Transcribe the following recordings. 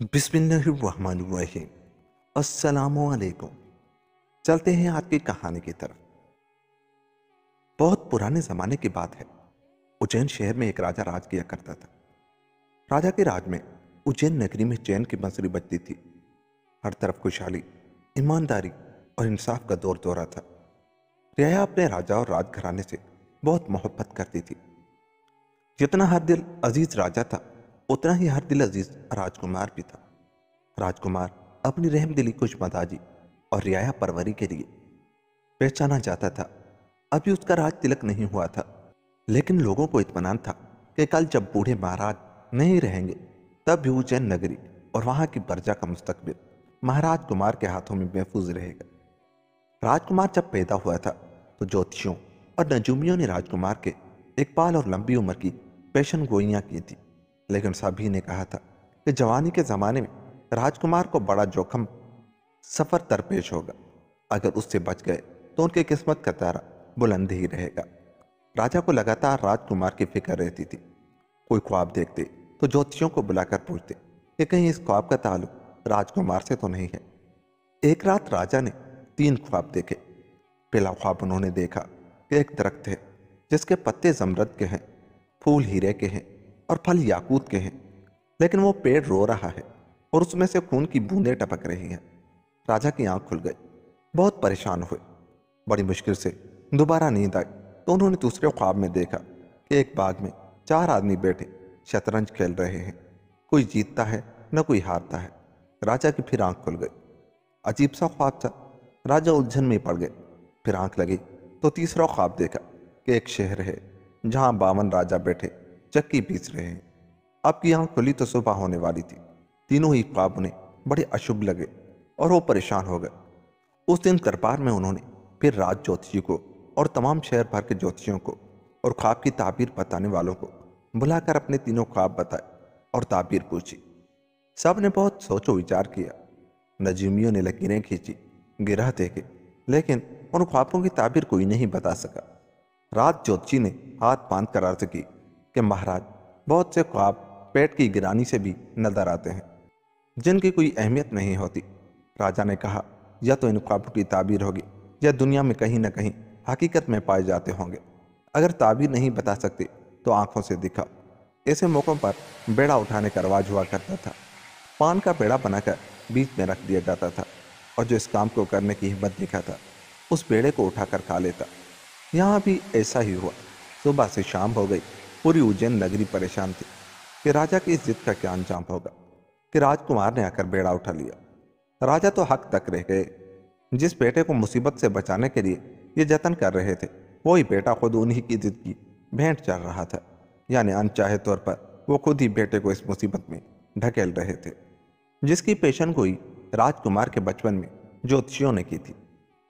बिस्मिल्लाहिर्रहमानिर्रहीम। अस्सलामुअलैकुम। चलते हैं आज की कहानी की तरफ। बहुत पुराने जमाने की बात है। उज्जैन शहर में एक राजा राज किया करता था। राजा के राज में उज्जैन नगरी में चैन की बंसुरी बजती थी। हर तरफ खुशहाली, ईमानदारी और इंसाफ का दौर दौरा था। रियाया अपने राजा और राजघराने से बहुत मोहब्बत करती थी। जितना हर दिल अजीज राजा था, उतना ही हर दिल अजीज राजकुमार भी था। राजकुमार अपनी रहमदिली, खुशमजाजी और रियाया परवरी के लिए पहचाना जाता था। अभी उसका राज तिलक नहीं हुआ था, लेकिन लोगों को इत्मीनान था कि कल जब बूढ़े महाराज नहीं रहेंगे, तब भी उज्जैन नगरी और वहां की प्रजा का मुस्तकबिल महाराज कुमार के हाथों में महफूज रहेगा। राजकुमार जब पैदा हुआ था तो ज्योतिषियों और नजूमियों ने राजकुमार के इकबाल और लंबी उम्र की पेशन गोइयां की थी, लेकिन सभी ने कहा था कि जवानी के जमाने में राजकुमार को बड़ा जोखम सफर दरपेश होगा। अगर उससे बच गए तो उनकी किस्मत का तारा बुलंद ही रहेगा। राजा को लगातार राजकुमार की फिक्र रहती थी। कोई ख्वाब देखते तो ज्योतिषियों को बुलाकर पूछते कि कहीं इस ख्वाब का ताल्लुक राजकुमार से तो नहीं है। एक रात राजा ने 3 ख्वाब देखे। पहला ख्वाब उन्होंने देखा कि एक दरख्त है जिसके पत्ते जमरद के हैं, फूल हीरे के हैं और फल याकूत के हैं, लेकिन वो पेड़ रो रहा है और उसमें से खून की बूंदें टपक रही हैं। राजा की आंख खुल गई। बहुत परेशान हुए। बड़ी मुश्किल से दोबारा नींद आई तो उन्होंने दूसरे ख्वाब में देखा कि एक बाग में 4 आदमी बैठे शतरंज खेल रहे हैं। कोई जीतता है, न कोई हारता है। राजा की फिर आंख खुल गई। अजीब सा ख्वाब था। राजा उलझन में पड़ गए। फिर आंख लगी तो तीसरा ख्वाब देखा कि एक शहर है जहां 52 राजा बैठे चक्की पीस रहे हैं। अब की आंख खुली तो सुबह होने वाली थी। तीनों ही ख्वाब उन्हें बड़े अशुभ लगे और वो परेशान हो गए। उस दिन दरबार में उन्होंने फिर राज ज्योतिषी को और तमाम शहर भर के ज्योतिषियों को और ख्वाब की ताबीर बताने वालों को बुलाकर अपने तीनों ख्वाब बताए और ताबीर पूछी। सब ने बहुत सोचो विचार किया। नजूमियों ने लकीरें खींची, गिरह देखे, लेकिन उन ख्वाबों की ताबीर कोई नहीं बता सका। राज ज्योतिषी ने हाथ बांध कर अर्ज की कि महाराज, बहुत से ख्वाब पेट की गिरानी से भी नजर आते हैं, जिनकी कोई अहमियत नहीं होती। राजा ने कहा, या तो इन ख्वाबों की ताबीर होगी या दुनिया में कहीं न कहीं हकीकत में पाए जाते होंगे। अगर ताबीर नहीं बता सकते तो आंखों से दिखाओ। ऐसे मौक़ों पर बेड़ा उठाने का रवाज हुआ करता था। पान का बेड़ा बनाकर बीच में रख दिया जाता था और जो इस काम को करने की हिम्मत दिखाता उस बेड़े को उठाकर खा लेता। यहाँ भी ऐसा ही हुआ। सुबह से शाम हो गई। पूरी उज्जैन नगरी परेशान थी कि राजा की इस जिद का क्या अंजाम होगा। कि राजकुमार ने आकर बेड़ा उठा लिया। राजा तो हक तक रह गए। जिस बेटे को मुसीबत से बचाने के लिए ये जतन कर रहे थे, वही बेटा खुद उन्हीं की जिद की भेंट चढ़ रहा था। यानी अनचाहे तौर पर वो खुद ही बेटे को इस मुसीबत में ढकेल रहे थे, जिसकी पेशन गोई राजकुमार के बचपन में ज्योतिषियों ने की थी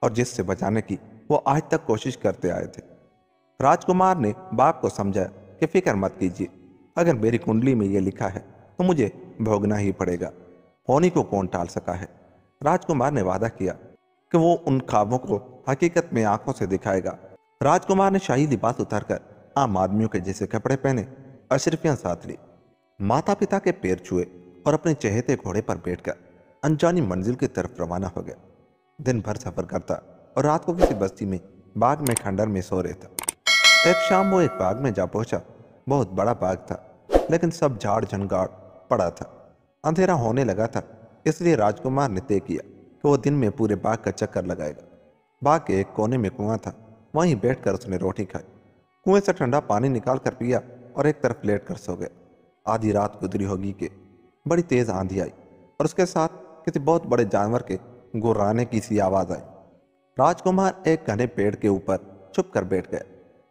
और जिससे बचाने की वो आज तक कोशिश करते आए थे। राजकुमार ने बाप को समझाया कि फिक्र मत कीजिए, अगर मेरी कुंडली में ये लिखा है तो मुझे भोगना ही पड़ेगा। होनी को कौन टाल सका है। राजकुमार ने वादा किया कि वो उन ख्वाबों को हकीकत में आंखों से दिखाएगा। राजकुमार ने शाही लिबास उतारकर आम आदमियों के जैसे कपड़े पहने, अशरफियां साथ ली, माता पिता के पैर छुए और अपने चहेते घोड़े पर बैठकर अनजानी मंजिल की तरफ रवाना हो गया। दिन भर सफर करता और रात को किसी बस्ती में बाग में खंडर में सो रहता। एक शाम वो एक बाग में जा पहुंचा। बहुत बड़ा बाग था, लेकिन सब झाड़ झंगाड़ पड़ा था। अंधेरा होने लगा था, इसलिए राजकुमार ने तय किया कि वो दिन में पूरे बाग का चक्कर लगाएगा। बाग के एक कोने में कुआं था, वहीं बैठकर उसने रोटी खाई, कुएं से ठंडा पानी निकाल कर पिया और एक तरफ लेट कर सो गया। आधी रात गुजरी होगी कि बड़ी तेज आंधी आई और उसके साथ किसी बहुत बड़े जानवर के गुर्राने की सी आवाज आई। राजकुमार एक घने पेड़ के ऊपर छुप कर बैठ गया।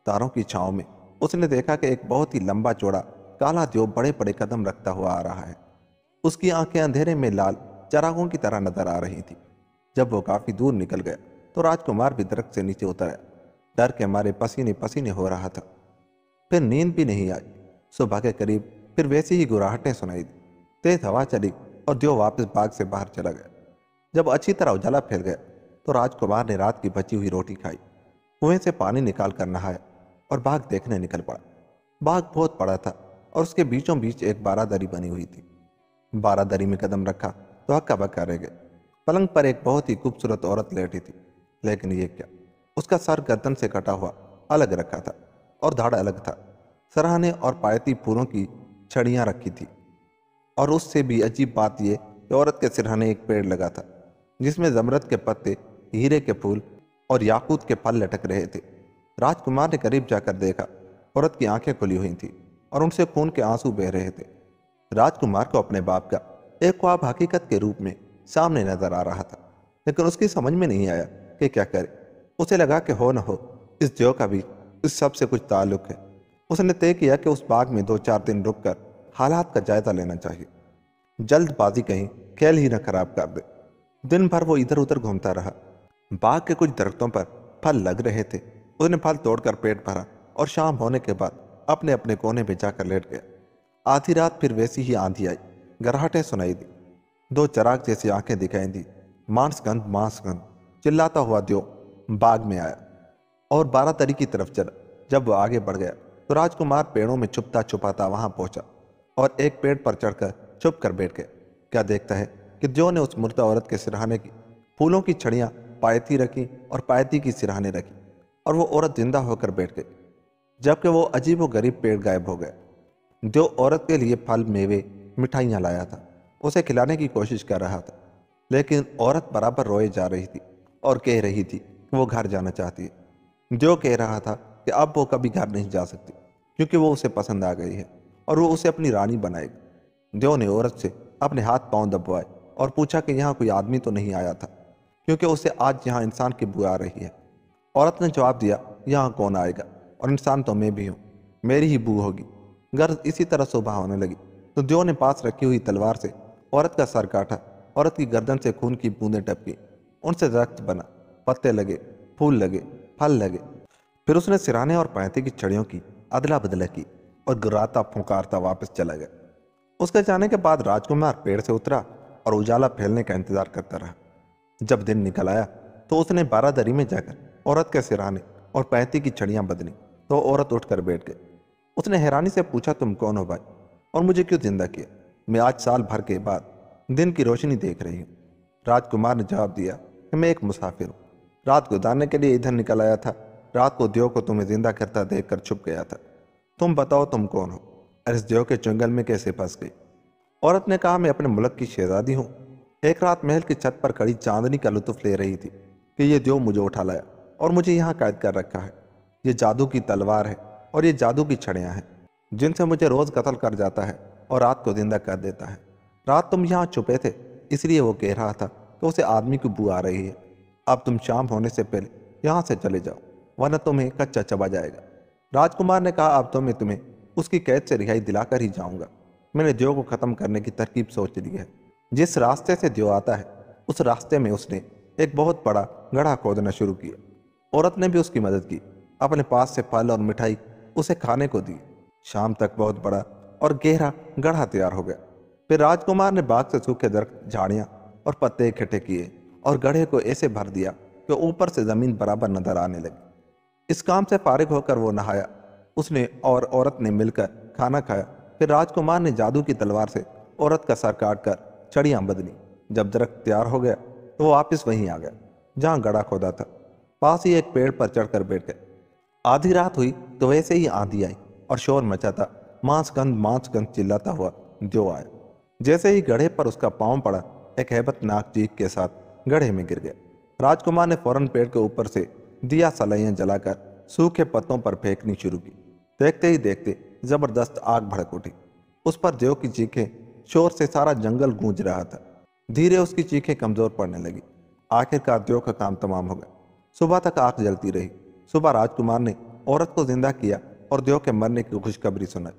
तारों की छांव में उसने देखा कि एक बहुत ही लंबा चौड़ा काला देव बड़े बड़े कदम रखता हुआ आ रहा है। उसकी आंखें अंधेरे में लाल चरागों की तरह नजर आ रही थी। जब वो काफी दूर निकल गया तो राजकुमार भी दरख्त से नीचे उतर आया। डर के मारे पसीने पसीने हो रहा था। फिर नींद भी नहीं आई। सुबह के करीब फिर वैसी ही गुर्राहटें सुनाई दी। तेज हवा चली और देव वापस बाग से बाहर चला गया। जब अच्छी तरह उजाला फैल गया तो राजकुमार ने रात की बची हुई रोटी खाई, कुएं से पानी निकाल कर नहाया और बाग देखने निकल पड़ा। बाग बहुत बड़ा था और उसके बीचों बीच एक बारादरी बनी हुई थी। बारादरी में कदम रखा तो हक्का बक्का रह गए। पलंग पर एक बहुत ही खूबसूरत औरत लेटी थी, लेकिन ये क्या, उसका सर गर्दन से कटा हुआ अलग रखा था और धड़ अलग था। सराहने और पायती फूलों की छड़ियां रखी थी, और उससे भी अजीब बात यह कि औरत के सिरहाने एक पेड़ लगा था जिसमें जमरद के पत्ते, हीरे के फूल और याकूत के फल लटक रहे थे। राजकुमार ने करीब जाकर देखा। औरत की आंखें खुली हुई थीं और उनसे खून के आंसू बह रहे थे। राजकुमार को अपने बाप का एक ख्वाब हकीकत के रूप में सामने नजर आ रहा था, लेकिन उसकी समझ में नहीं आया कि क्या करे। उसे लगा कि हो न हो इस देव का भी इस सब से कुछ ताल्लुक है। उसने तय किया कि उस बाग में 2-4 दिन रुककर हालात का जायजा लेना चाहिए। जल्दबाजी कहीं खेल ही न खराब कर दे। दिन भर वो इधर उधर घूमता रहा। बाग के कुछ दरख्तों पर फल लग रहे थे। उसने फल तोड़कर पेट भरा और शाम होने के बाद अपने अपने कोने में जाकर लेट गया। आधी रात फिर वैसी ही आंधी आई। गरहाटें सुनाई दी। 2 चराग जैसी आंखें दिखाई दी। मांसगंध मांसगंध चिल्लाता हुआ द्यो बाग में आया और बारातरी की तरफ चला। जब वो आगे बढ़ गया तो राजकुमार पेड़ों में छुपता छुपाता वहां पहुंचा और एक पेड़ पर चढ़कर चुप कर बैठ गया। क्या देखता है कि द्यो ने उस मुर्दा औरत के सिरहाने की फूलों की छड़ियां पायती रखी और पायती की सिरहाने रखी, और वो औरत जिंदा होकर बैठ गई, जबकि वो अजीब व गरीब पेड़ गायब हो गया। जो औरत के लिए फल, मेवे, मिठाइयाँ लाया था, उसे खिलाने की कोशिश कर रहा था, लेकिन औरत बराबर रोए जा रही थी और कह रही थी कि वो घर जाना चाहती है। जो कह रहा था कि अब वो कभी घर नहीं जा सकती क्योंकि वो उसे पसंद आ गई है और वो उसे अपनी रानी बनाएगी। देव ने औरत से अपने हाथ पांव दबवाए और पूछा कि यहाँ कोई आदमी तो नहीं आया था, क्योंकि उसे आज यहाँ इंसान की बू आ रही है। औरत ने जवाब दिया, यहाँ कौन आएगा, और इंसान तो मैं भी हूँ, मेरी ही बू होगी। गर्द इसी तरह सुबह होने लगी तो देव ने पास रखी हुई तलवार से औरत का सर काटा। औरत की गर्दन से खून की बूंदें टपकी। उनसे दरख्त बना, पत्ते लगे, फूल लगे, फल लगे। फिर उसने सिराने और पैंती की छड़ियों की अदला बदला की और गिराता फुंकारता वापस चला गया। उसके जाने के बाद राजकुमार पेड़ से उतरा और उजाला फैलने का इंतजार करता रहा। जब दिन निकल आया तो उसने बारादरी में जाकर औरत के सिराने और पैंती की छड़ियां बदली तो औरत उठकर बैठ गई। उसने हैरानी से पूछा, तुम कौन हो भाई, और मुझे क्यों जिंदा किया? मैं आज साल भर के बाद दिन की रोशनी देख रही हूँ। राजकुमार ने जवाब दिया कि मैं एक मुसाफिर हूँ, रात गुजारने के लिए इधर निकल आया था। रात को देव को तुम्हें जिंदा करता देखकर छुप गया था। तुम बताओ तुम कौन हो और इस देव के जंगल में कैसे फंस गई? औरत ने कहा, मैं अपने मुल्क की शहजादी हूँ। एक रात महल की छत पर खड़ी चांदनी का लुत्फ ले रही थी कि ये देव मुझे उठा लाया और मुझे यहाँ कैद कर रखा है। ये जादू की तलवार है और ये जादू की छड़ियाँ हैं जिनसे मुझे रोज कत्ल कर जाता है और रात को जिंदा कर देता है। रात तुम यहाँ छुपे थे, इसलिए वो कह रहा था कि उसे आदमी की बू आ रही है। अब तुम शाम होने से पहले यहाँ से चले जाओ, वरना तुम्हें कच्चा चबा जाएगा। राजकुमार ने कहा, अब तो मैं तुम्हें उसकी कैद से रिहाई दिलाकर ही जाऊंगा। मैंने देव को खत्म करने की तरकीब सोच ली है। जिस रास्ते से देव आता है उस रास्ते में उसने एक बहुत बड़ा गड्ढा खोदना शुरू किया। औरत ने भी उसकी मदद की, अपने पास से फल और मिठाई उसे खाने को दी। शाम तक बहुत बड़ा और गहरा गड्ढा तैयार हो गया। फिर राजकुमार ने बाग से सूखे दरख्त, झाड़ियां और पत्ते इकट्ठे किए और गड्ढे को ऐसे भर दिया कि ऊपर से जमीन बराबर नजर आने लगी। इस काम से फारिग होकर वो नहाया। उसने और औरत ने मिलकर खाना खाया। फिर राजकुमार ने जादू की तलवार से औरत का सर काट कर छड़ियां बदली। जब दरख्त तैयार हो गया तो वो वापिस वहीं आ गया जहां गड्ढा खोदा था। पास ही एक पेड़ पर चढ़कर बैठ गए। आधी रात हुई तो वैसे ही आंधी आई और शोर मचा था। मांस गंध चिल्लाता हुआ जो आया। जैसे ही गड्ढे पर उसका पांव पड़ा, एक हैबतनाक चीख के साथ गड्ढे में गिर गया। राजकुमार ने फौरन पेड़ के ऊपर से दिया सलाइयां जलाकर सूखे पत्तों पर फेंकनी शुरू की। देखते ही देखते जबरदस्त आग भड़क उठी। उस पर देव की चीखें, शोर से सारा जंगल गूंज रहा था। धीरे उसकी चीखें कमजोर पड़ने लगी। आखिरकार देव का काम तमाम हो गया। सुबह तक आग जलती रही। सुबह राजकुमार ने औरत को जिंदा किया और देव के मरने की खुशखबरी सुनाई।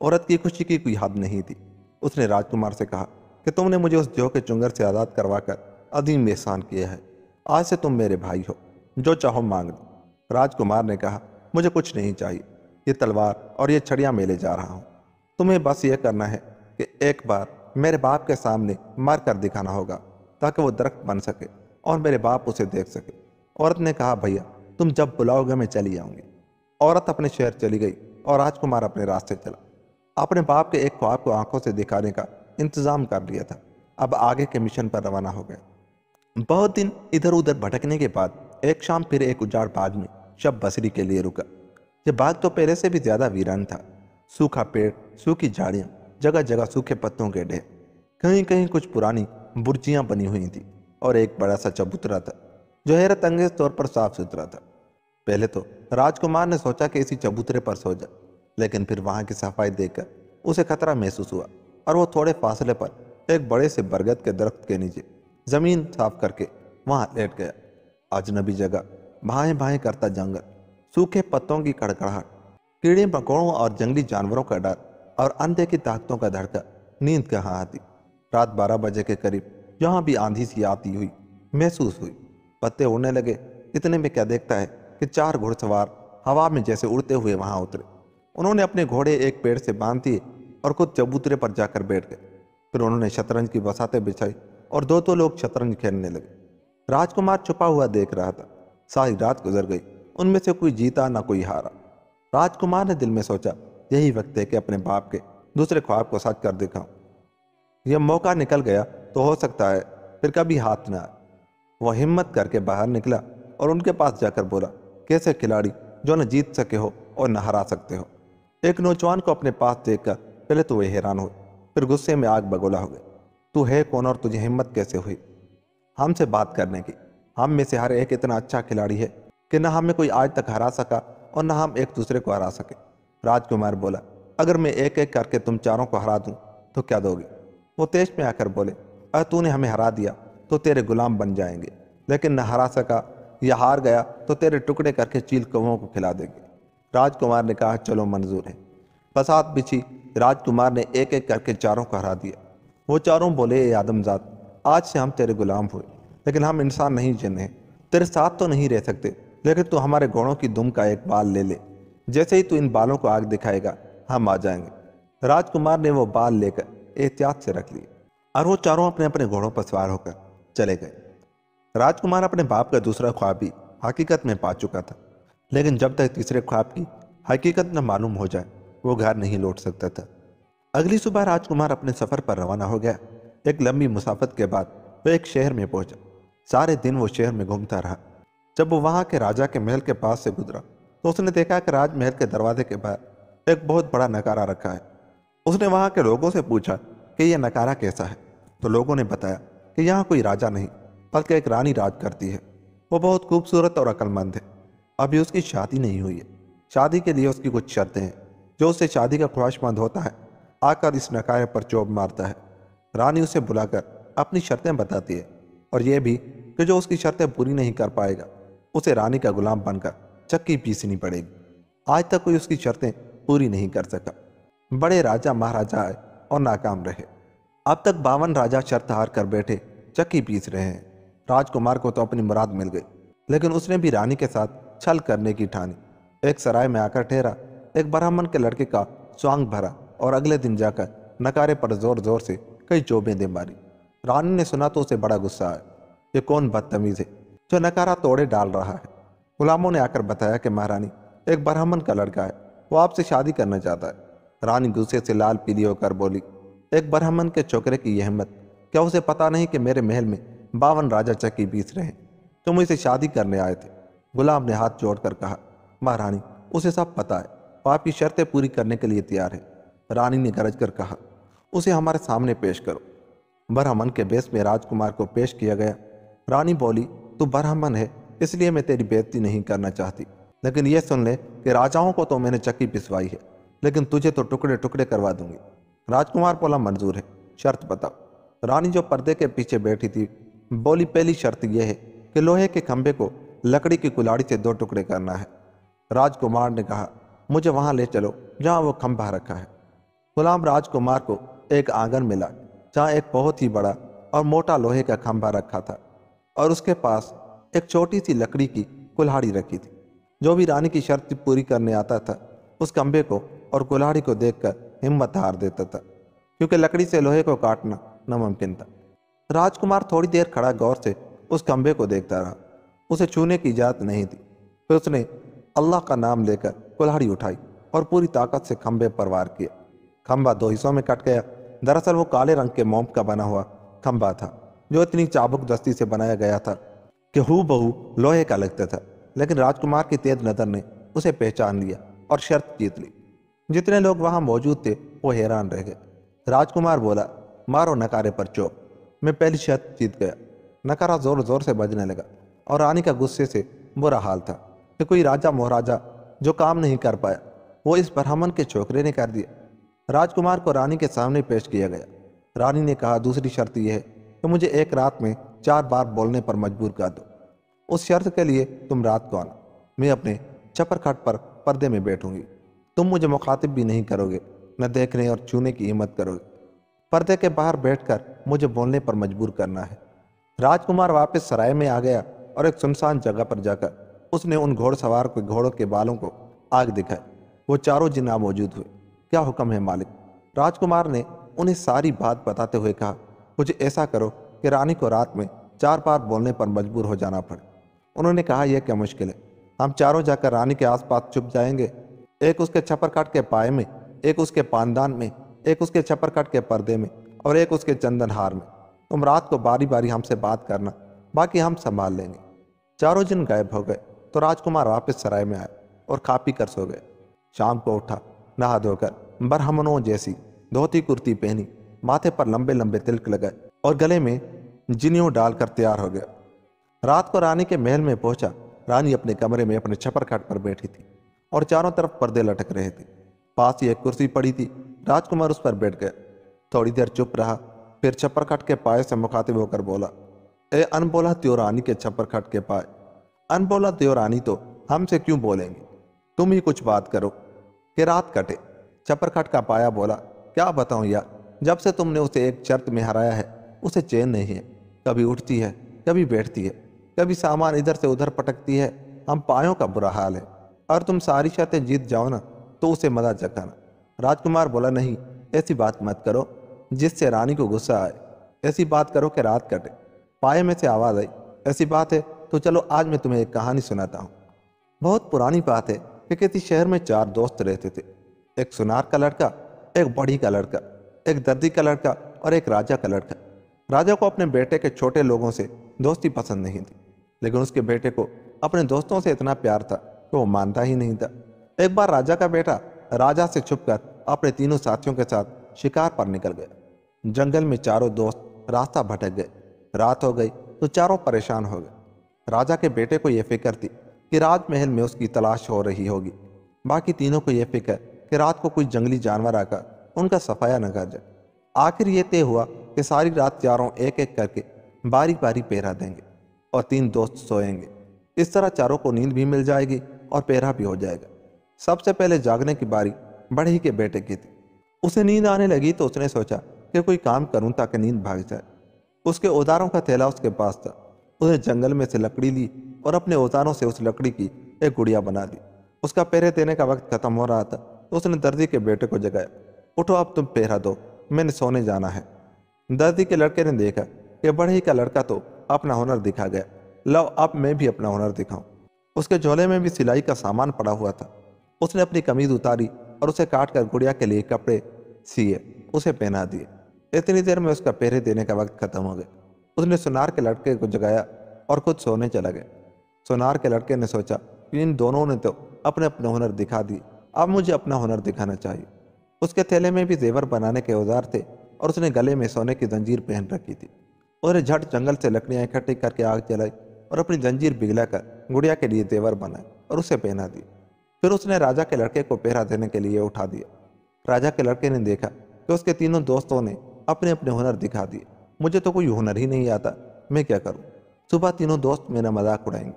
औरत की खुशी की कोई हद नहीं थी। उसने राजकुमार से कहा कि तुमने मुझे उस देव के चुंगर से आज़ाद करवाकर अदीम एहसान किया है। आज से तुम मेरे भाई हो, जो चाहो मांग लो। राजकुमार ने कहा, मुझे कुछ नहीं चाहिए। ये तलवार और ये छड़ियाँ मैं ले जा रहा हूँ। तुम्हें बस ये करना है कि एक बार मेरे बाप के सामने मार कर दिखाना होगा ताकि वो दरख्त बन सके और मेरे बाप उसे देख सके। औरत ने कहा, भैया तुम जब बुलाओगे मैं चली आऊंगी। औरत अपने शहर चली गई और राजकुमार अपने रास्ते चला। अपने बाप के एक ख्वाब को आंखों से दिखाने का इंतजाम कर लिया था। अब आगे के मिशन पर रवाना हो गए। बहुत दिन इधर उधर भटकने के बाद एक शाम फिर एक उजाड़ बाग में शब बसरी के लिए रुका। यह बाग तो पहले से भी ज्यादा वीरान था। सूखा पेड़, सूखी झाड़ियां, जगह जगह सूखे पत्तों के ढेर, कहीं कहीं कुछ पुरानी बुर्जियां बनी हुई थी और एक बड़ा सा चबूतरा था जो हैरत अंगेज तौर पर साफ सुथरा था। पहले तो राजकुमार ने सोचा कि इसी चबूतरे पर सो जाए, लेकिन फिर वहां की सफाई देखकर उसे खतरा महसूस हुआ और वो थोड़े फासले पर एक बड़े से बरगद के दरख्त के नीचे जमीन साफ करके वहां लेट गया। अजनबी जगह, भाएं भाएं करता जंगल, सूखे पत्तों की कड़कड़ाहट, कीड़े मकोड़ों और जंगली जानवरों का डर और अंधे की ताकतों का धड़का, नींद कहाँ आती। रात 12 बजे के करीब जहां भी आंधी सी आती हुई महसूस हुई। पत्ते उड़ने लगे। इतने में क्या देखता है कि 4 घुड़सवार हवा में जैसे उड़ते हुए वहां उतरे। उन्होंने अपने घोड़े एक पेड़ से बांध दिए और खुद चबूतरे पर जाकर बैठ गए। फिर उन्होंने शतरंज की बसातें बिछाई और दो लोग शतरंज खेलने लगे। राजकुमार छुपा हुआ देख रहा था। सारी रात गुजर गई, उनमें से कोई जीता ना कोई हारा। राजकुमार ने दिल में सोचा, यही वक्त है कि अपने बाप के दूसरे ख्वाब को सच कर दिखाऊं। यह मौका निकल गया तो हो सकता है फिर कभी हाथ न आए। वह हिम्मत करके बाहर निकला और उनके पास जाकर बोला, कैसे खिलाड़ी जो न जीत सके हो और न हरा सकते हो। एक नौजवान को अपने पास देखकर पहले तो वे हैरान हुए, फिर गुस्से में आग बगोला हो गए। तू है कौन और तुझे हिम्मत कैसे हुई हमसे बात करने की? हम में से हर एक इतना अच्छा खिलाड़ी है कि न हमें कोई आज तक हरा सका और न हम एक दूसरे को हरा सके। राजकुमार बोला, अगर मैं एक एक करके तुम चारों को हरा दूं तो क्या दोगे? वो तेज में आकर बोले, अगर तूने हमें हरा दिया तो तेरे गुलाम बन जाएंगे, लेकिन न हरा सका या हार गया तो तेरे टुकड़े करके चील कौवों को खिला देंगे। राजकुमार ने कहा, चलो मंजूर है। बसात बिछी। राजकुमार ने एक एक करके चारों को हरा दिया। वो चारों बोले, ए आदमजाद, आज से हम तेरे गुलाम हुए, लेकिन हम इंसान नहीं जिन्ने। तेरे साथ तो नहीं रह सकते, लेकिन तू हमारे घोड़ों की दुम का एक बाल ले ले। जैसे ही तू इन बालों को आग दिखाएगा हम आ जाएंगे। राजकुमार ने वो बाल लेकर एहतियात से रख लिए और वो चारों अपने अपने घोड़ों पर सवार होकर चले गए। राजकुमार अपने बाप का दूसरा ख्वाब भी हकीकत में पा चुका था, लेकिन जब तक तीसरे ख्वाब की हकीकत न मालूम हो जाए वो घर नहीं लौट सकता था। अगली सुबह राजकुमार अपने सफर पर रवाना हो गया। एक लंबी मुसाफत के बाद वह एक शहर में पहुंचा। सारे दिन वो शहर में घूमता रहा। जब वो वहां के राजा के महल के पास से गुजरा तो उसने देखा कि राजमहल के दरवाजे के बाहर एक बहुत बड़ा नकारा रखा है। उसने वहां के लोगों से पूछा कि यह नकारा कैसा है, तो लोगों ने बताया कि यहाँ कोई राजा नहीं बल्कि एक रानी राज करती है। वो बहुत खूबसूरत और अक्लमंद है। अभी उसकी शादी नहीं हुई है। शादी के लिए उसकी कुछ शर्तें हैं। जो उससे शादी का ख्वाहिशमंद होता है आकर इस नकारे पर चोब मारता है। रानी उसे बुलाकर अपनी शर्तें बताती है और यह भी कि जो उसकी शर्तें पूरी नहीं कर पाएगा उसे रानी का गुलाम बनकर चक्की पीसनी पड़ेगी। आज तक कोई उसकी शर्तें पूरी नहीं कर सका। बड़े राजा महाराजा आए और नाकाम रहे। अब तक 52 राजा शर्त हार कर बैठे चक्की पीस रहे हैं। राजकुमार को तो अपनी मुराद मिल गई, लेकिन उसने भी रानी के साथ छल करने की ठानी। एक सराय में आकर ठहरा। एक ब्राह्मण के लड़के का स्वांग भरा और अगले दिन जाकर नकारे पर जोर जोर से कई चोबें दे मारी। रानी ने सुना तो उसे बड़ा गुस्सा आया। ये कौन बदतमीज है जो नकारा तोड़े डाल रहा है? गुलामों ने आकर बताया कि महारानी, एक ब्राह्मण का लड़का है, वो आपसे शादी करना चाहता है। रानी गुस्से से लाल पीली होकर बोली, एक ब्राह्मण के छोकरे की यह हिम्मत! क्या उसे पता नहीं कि मेरे महल में 52 राजा चक्की पीस रहे हैं? तुम इसे शादी करने आए थे। गुलाम ने हाथ जोड़कर कहा, महारानी, उसे सब पता है, वो आपकी शर्तें पूरी करने के लिए तैयार है। रानी ने गरज कर कहा, उसे हमारे सामने पेश करो। ब्राह्मण के बेस में राजकुमार को पेश किया गया। रानी बोली, तू ब्राह्मण है इसलिए मैं तेरी बेइज्जती नहीं करना चाहती, लेकिन यह सुन ले कि राजाओं को तो मैंने चक्की पिसवाई है, लेकिन तुझे तो टुकड़े टुकड़े करवा दूंगी। राजकुमार बोला, मंजूर है, शर्त बताओ। रानी जो पर्दे के पीछे बैठी थी बोली, पहली शर्त यह है कि लोहे के खंभे को लकड़ी की कुल्हाड़ी से 2 टुकड़े करना है। राजकुमार ने कहा, मुझे वहां ले चलो जहां वो खंभा रखा है। गुलाम राजकुमार को एक आंगन मिला जहां एक बहुत ही बड़ा और मोटा लोहे का खंभा रखा था और उसके पास एक छोटी सी लकड़ी की कुल्हाड़ी रखी थी। जो भी रानी की शर्त पूरी करने आता था उस खंभे को और कुल्हाड़ी को देखकर हिम्मत हार देता था, क्योंकि लकड़ी से लोहे को काटना नामुमकिन था। राजकुमार थोड़ी देर खड़ा गौर से उस खंभे को देखता रहा। उसे छूने की इजाजत नहीं थी। फिर उसने अल्लाह का नाम लेकर कुल्हाड़ी उठाई और पूरी ताकत से खंभे पर वार किया। खंभा 2 हिस्सों में कट गया। दरअसल वो काले रंग के मोम का बना हुआ खंबा था, जो इतनी चाबुक दस्ती से बनाया गया था कि हूबहू लोहे का लगता था। लेकिन राजकुमार की तेज नज़र ने उसे पहचान लिया और शर्त जीत ली। जितने लोग वहां मौजूद थे वो हैरान रह गए। राजकुमार बोला, मारो नकारे पर चोप। मैं पहली शर्त जीत गया। नकारा जोर जोर से बजने लगा और रानी का गुस्से से बुरा हाल था कि कोई राजा महाराजा जो काम नहीं कर पाया वो इस ब्राह्मण के छोकरे ने कर दिया। राजकुमार को रानी के सामने पेश किया गया। रानी ने कहा, दूसरी शर्त यह है कि मुझे एक रात में 4 बार बोलने पर मजबूर कर दो। उस शर्त के लिए तुम रात को आना। मैं अपने छपरखाट पर पर्दे में बैठूंगी। तुम मुझे मुखातिब भी नहीं करोगे, न देखने और छूने की हिम्मत करोगे। पर्दे के बाहर बैठकर मुझे बोलने पर मजबूर करना है। राजकुमार वापस सराय में आ गया और एक सुनसान जगह पर जाकर उसने उन घोड़सवार के घोड़ों के बालों को आग दिखाई। वो चारों जिन्ना मौजूद हुए। क्या हुक्म है मालिक? राजकुमार ने उन्हें सारी बात बताते हुए कहा, कुछ ऐसा करो कि रानी को रात में 4 बार बोलने पर मजबूर हो जाना पड़े। उन्होंने कहा, यह क्या मुश्किल है। हम चारों जाकर रानी के आसपास छुप जाएंगे, एक उसके छपरकाट के पाए में, एक उसके पानदान में, एक उसके छपरकाट के पर्दे में और एक उसके चंदन हार में। तुम रात को बारी बारी हमसे बात करना, बाकी हम संभाल लेंगे। चारों जिन गायब हो गए तो राजकुमार वापस सराय में आए और खा पी कर सो गए। शाम को उठा, नहा धोकर बरहमनों जैसी धोती कुर्ती पहनी, माथे पर लंबे लंबे तिलक लगाए और गले में जिनियों डालकर तैयार हो गया। रात को रानी के महल में पहुंचा। रानी अपने कमरे में अपने छपरखाट पर बैठी थी और चारों तरफ पर्दे लटक रहे थे। पास ही एक कुर्सी पड़ी थी। राजकुमार उस पर बैठ गया। थोड़ी देर चुप रहा, फिर छपरखाट के पाए से मुखातिब होकर बोला, ए अनबोला त्योरानी के छपरखाट के पाए, अनबोला त्योरानी तो हमसे क्यों बोलेंगे? तुम ही कुछ बात करो कि रात कटे। छपरखाट का पाया बोला, क्या बताऊं यार, जब से तुमने उसे एक शर्त में हराया है उसे चैन नहीं है। कभी उठती है, कभी बैठती है, कभी सामान इधर से उधर पटकती है। हम पायों का बुरा हाल है और तुम सारी शर्तें जीत जाओ ना तो उसे मजा चखाना। राजकुमार बोला, नहीं, ऐसी बात मत करो जिससे रानी को गुस्सा आए। ऐसी बात करो कि रात कटे। पाए में से आवाज आई, ऐसी बात है तो चलो आज मैं तुम्हें एक कहानी सुनाता हूँ। बहुत पुरानी बात है कि किसी शहर में 4 दोस्त रहते थे। एक सुनार का लड़का, एक बढ़ी का लड़का, एक दर्दी का लड़का और एक राजा का लड़का। राजा को अपने बेटे के छोटे लोगों से दोस्ती पसंद नहीं थी, लेकिन उसके बेटे को अपने दोस्तों से इतना प्यार था कि वो मानता ही नहीं था। एक बार राजा का बेटा राजा से छुपकर अपने तीनों साथियों के साथ शिकार पर निकल गया। जंगल में चारों दोस्त रास्ता भटक गए। रात हो गई तो चारों परेशान हो गए। राजा के बेटे को यह फिक्र थी कि राजमहल में उसकी तलाश हो रही होगी। बाकी तीनों को यह फिक्र कि रात को कोई जंगली जानवर आकर उनका सफाया न कर जाए। आखिर ये तय हुआ कि सारी रात चारों एक एक करके बारी बारी पहरा देंगे और 3 दोस्त सोएंगे। इस तरह चारों को नींद भी मिल जाएगी और पहरा भी हो जाएगा। सबसे पहले जागने की बारी बढ़ई के बेटे की थी। उसे नींद आने लगी तो उसने सोचा कि कोई काम करूं ताकि नींद भाग जाए। उसके औजारों का थैला उसके पास था। उसने जंगल में से लकड़ी ली और अपने औजारों से उस लकड़ी की एक गुड़िया बना दी। उसका पहरे देने का वक्त खत्म हो रहा था तो उसने दर्जी के बेटे को जगाया, उठो अब तुम पहरा दो, मैंने सोने जाना है। दर्जी के लड़के ने देखा कि बढ़ई का लड़का तो अपना हुनर दिखा गया, लो अब मैं भी अपना हुनर दिखाऊं। उसके झोले में भी सिलाई का सामान पड़ा हुआ था। उसने अपनी कमीज उतारी और उसे काट कर गुड़िया के लिए कपड़े सिए, उसे पहना दिए। इतनी देर में उसका पहरे देने का वक्त खत्म हो गया। उसने सुनार के लड़के को जगाया और खुद सोने चला गया। सुनार के लड़के ने सोचा कि इन दोनों ने तो अपने अपने हुनर दिखा दिए, अब मुझे अपना हुनर दिखाना चाहिए। उसके थैले में भी जेवर बनाने के औजार थे और उसने गले में सोने की जंजीर पहन रखी थी। उसने झट जंगल से लकड़ियां इकट्ठी करके आग जलाई और अपनी जंजीर पिघलाकर गुड़िया के लिए जेवर बनाए और उसे पहना दिए। फिर उसने राजा के लड़के को पहरा देने के लिए उठा दिया। राजा के लड़के ने देखा कि उसके तीनों दोस्तों ने अपने अपने हुनर दिखा दिए। मुझे तो कोई हुनर ही नहीं आता, मैं क्या करूं? सुबह तीनों दोस्त मेरा मजाक उड़ाएंगे।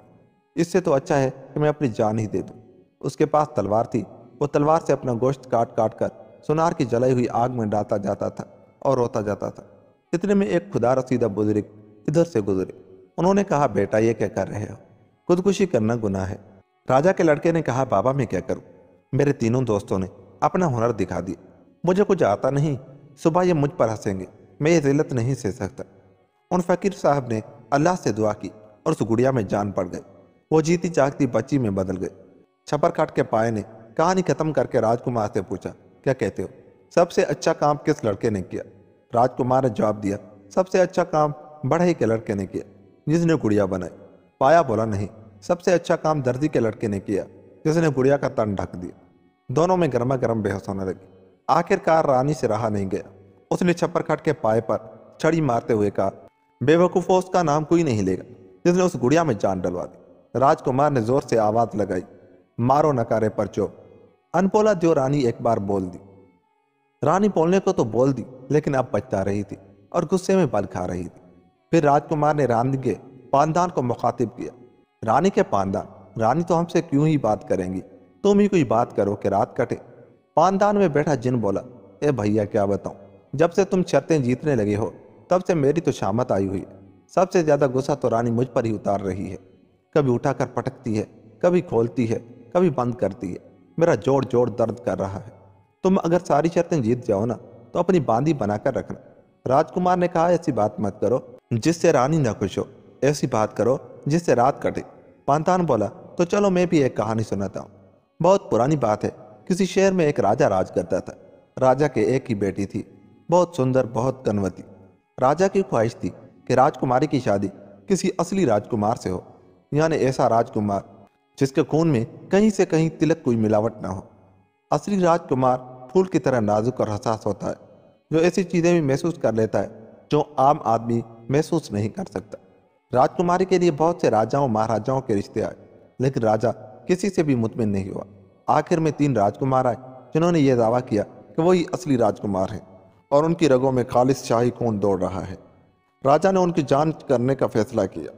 इससे तो अच्छा है कि मैं अपनी जान ही दे दूं। उसके पास तलवार थी। वो तलवार से अपना गोश्त काट काट कर सुनार की जलाई हुई आग में डालता जाता था और रोता जाता था। इतने में एक खुदा रसीदा बुजुर्ग इधर से गुजरे। उन्होंने कहा, बेटा ये क्या कर रहे हो? खुदकुशी करना गुनाह है। राजा के लड़के ने कहा, बाबा मैं क्या करूं? मेरे तीनों दोस्तों ने अपना हुनर दिखा दिया, मुझे कुछ आता नहीं। सुबह ये मुझ पर हंसेंगे, मैं ये जिल्लत नहीं सह सकता। उन फकीर साहब ने अल्लाह से दुआ की और उस गुड़िया में जान पड़ गई। वो जीती जागती बच्ची में बदल गई। छपरखाट के पाए ने कहानी खत्म करके राजकुमार से पूछा, क्या कहते हो? सबसे अच्छा काम किस लड़के ने किया? राजकुमार ने जवाब दिया, सबसे अच्छा काम बढ़ई के लड़के ने किया, जिसने गुड़िया बनाई। पाया बोला, नहीं, सबसे अच्छा काम दर्जी के लड़के ने किया, जिसने गुड़िया का तन ढक दिया। दोनों में गर्मा गर्म बहस होने लगी। आखिरकार रानी से रहा नहीं गया। उसने छप्पर खट के पाए पर छड़ी मारते हुए कहा, बेवकूफो, उसका नाम कोई नहीं लेगा जिसने उस गुड़िया में जान डलवा दी। राजकुमार ने जोर से आवाज लगाई, मारो नकारे पर चोप। अनपोला जो रानी एक बार बोल दी। रानी बोलने को तो बोल दी, लेकिन अब बचता रही थी और गुस्से में बल खा रही थी। फिर राजकुमार ने रानी के पानदान को मुखातिब किया, रानी के पानदान, रानी तो हमसे क्यों ही बात करेंगी, तुम ही कोई बात करो कि रात कटे। पानदान में बैठा जिन बोला, ए भैया क्या बताऊं, जब से तुम शर्तें जीतने लगे हो तब से मेरी तो शामत आई हुई है। सबसे ज्यादा गुस्सा तो रानी मुझ पर ही उतार रही है। कभी उठाकर पटकती है, कभी खोलती है, कभी बंद करती है। मेरा जोड़ जोड़ दर्द कर रहा है। तुम अगर सारी शर्तें जीत जाओ ना तो अपनी बांदी बनाकर रखना। राजकुमार ने कहा, ऐसी बात मत करो जिससे रानी न खुश हो, ऐसी बात करो जिससे रात कटे। पानतान बोला, तो चलो मैं भी एक कहानी सुनाता हूँ। बहुत पुरानी बात है। किसी शहर में एक राजा राज करता था। राजा के एक ही बेटी थी, बहुत सुंदर, बहुत कनवती। राजा की ख्वाहिश थी कि राजकुमारी की शादी किसी असली राजकुमार से हो, यानी ऐसा राजकुमार जिसके खून में कहीं से कहीं तिलक कोई मिलावट ना हो। असली राजकुमार फूल की तरह नाजुक और हसास होता है, जो ऐसी चीजें भी महसूस कर लेता है जो आम आदमी महसूस नहीं कर सकता। राजकुमारी के लिए बहुत से राजाओं महाराजाओं के रिश्ते आए, लेकिन राजा किसी से भी मुतमिन नहीं हुआ। आखिर में 3 राजकुमार आए जिन्होंने यह दावा किया कि वही असली राजकुमार हैं और उनकी रगों में खालिस शाही खून दौड़ रहा है। राजा ने उनकी जांच करने का फैसला किया।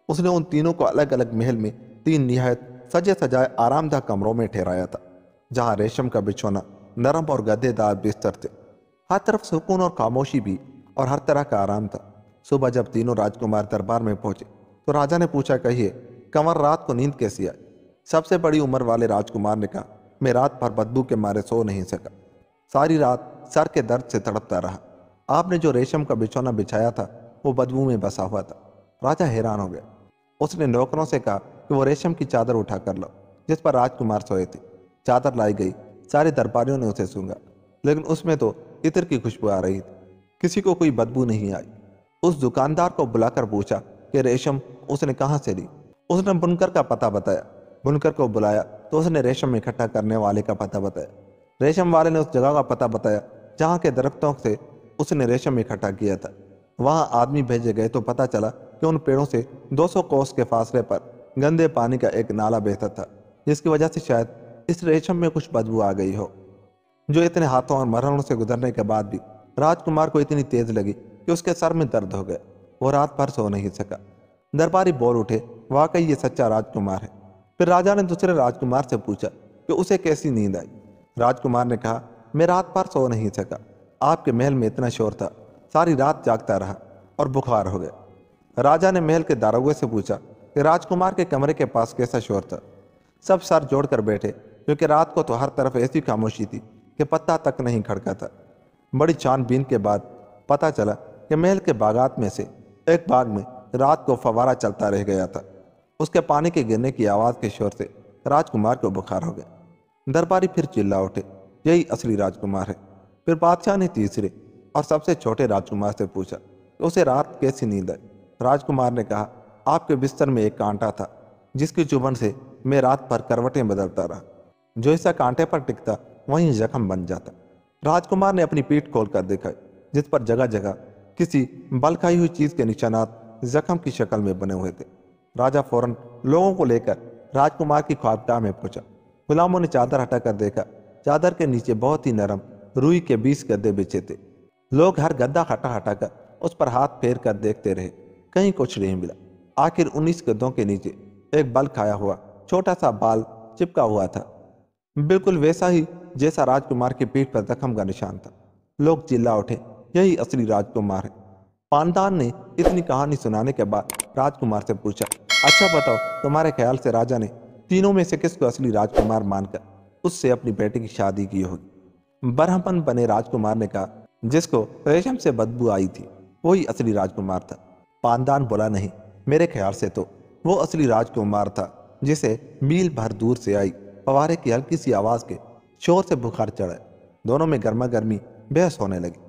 उसने उन तीनों को अलग अलग महल में 3 निहायत सजे सजाए आरामदाह कमरों में ठहराया था, जहां रेशम का बिछौना, नरम और गद्देदार बिस्तर थे। हर तरफ सुकून और खामोशी भी और हर तरह का आराम था। सुबह जब तीनों राजकुमार दरबार में पहुंचे तो राजा ने पूछा, कहिए कंवर, रात को नींद कैसी आई? सबसे बड़ी उम्र वाले राजकुमार ने कहा, मैं रात भर बदबू के मारे सो नहीं सका। सारी रात सर के दर्द से तड़पता रहा। आपने जो रेशम का बिछौना बिछाया था वो बदबू में बसा हुआ था। राजा हैरान हो गया। उसने नौकरों से कहा कि वो रेशम की चादर उठा कर लो जिस पर राजकुमार सोए थे। चादर लाई गई। सारे दरबारियों ने उसे सूंघा, लेकिन उसमें तो इत्र की खुशबू आ रही थी, किसी को कोई बदबू नहीं आई। उस दुकानदार को बुलाकर पूछा कि रेशम उसने कहाँ से ली। उसने बुनकर का पता बताया। बुनकर को बुलाया तो उसने रेशम इकट्ठा करने वाले का पता बताया। रेशम वाले ने उस जगह का पता बताया जहाँ के दरख्तों से उसने रेशम इकट्ठा किया था। वहां आदमी भेजे गए तो पता चला कि उन पेड़ों से 200 कोस के फासले पर गंदे पानी का एक नाला बहता था, जिसकी वजह से शायद इस रेशम में कुछ बदबू आ गई हो, जो इतने हाथों और मरहलों से गुजरने के बाद भी राजकुमार को इतनी तेज लगी कि उसके सर में दर्द हो गया। वो रात भर सो नहीं सका। दरबारी बोल उठे, वाकई ये सच्चा राजकुमार है। फिर राजा ने दूसरे राजकुमार से पूछा कि उसे कैसी नींद आई। राजकुमार ने कहा, मैं रात भर सो नहीं सका। आपके महल में इतना शोर था, सारी रात जागता रहा और बुखार हो गया। राजा ने महल के दारोगे से पूछा कि राजकुमार के कमरे के पास कैसा शोर था। सब सर जोड़कर बैठे, क्योंकि रात को तो हर तरफ ऐसी खामोशी थी कि पत्ता तक नहीं खड़का था। बड़ी छानबीन के बाद पता चला कि महल के बागात में से एक बाग में रात को फवारा चलता रह गया था। उसके पानी के गिरने की आवाज़ के शोर से राजकुमार को बुखार हो गया। दरबारी फिर चिल्ला उठे, यही असली राजकुमार है। फिर बादशाह ने तीसरे और सबसे छोटे राजकुमार से पूछा कि उसे रात कैसी नींद आई। राजकुमार ने कहा, आपके बिस्तर में एक कांटा था जिसकी चुभन से मैं रात भर करवटें बदलता रहा। जो हिस्सा कांटे पर टिकता वहीं जख्म बन जाता। राजकुमार ने अपनी पीठ खोलकर देखा, जिस पर जगह जगह किसी बल खाई हुई चीज के निशानात जख्म की शक्ल में बने हुए थे। राजा फौरन लोगों को लेकर राजकुमार की ख्वाबगाह में पहुंचा। गुलामों ने चादर हटाकर देखा। चादर के नीचे बहुत ही नरम रुई के 20 गद्दे बिछे थे। लोग हर गद्दा हटा हटाकर उस पर हाथ फेर कर देखते रहे, कहीं कुछ नहीं मिला। आखिर 19 गद्दों के नीचे एक बल खाया हुआ छोटा सा बाल चिपका हुआ था, बिल्कुल वैसा ही जैसा राजकुमार की पीठ पर जख्म का निशान था। लोग चिल्ला उठे, यही असली राजकुमार है। पानदान ने इतनी कहानी सुनाने के बाद राजकुमार से पूछा, अच्छा बताओ, तुम्हारे ख्याल से राजा ने तीनों में से किसको असली राजकुमार मानकर उससे अपनी बेटी की शादी की होगी? बरहमन बने राजकुमार ने कहा, जिसको रेशम से बदबू आई थी वही असली राजकुमार था। पानदान बोला, नहीं, मेरे ख्याल से तो वो असली राजकुमार था जिसे मील भर दूर से आई फवारे की हल्की सी आवाज के शोर से बुखार चढ़ा। दोनों में गर्मा गर्मी बहस होने लगी।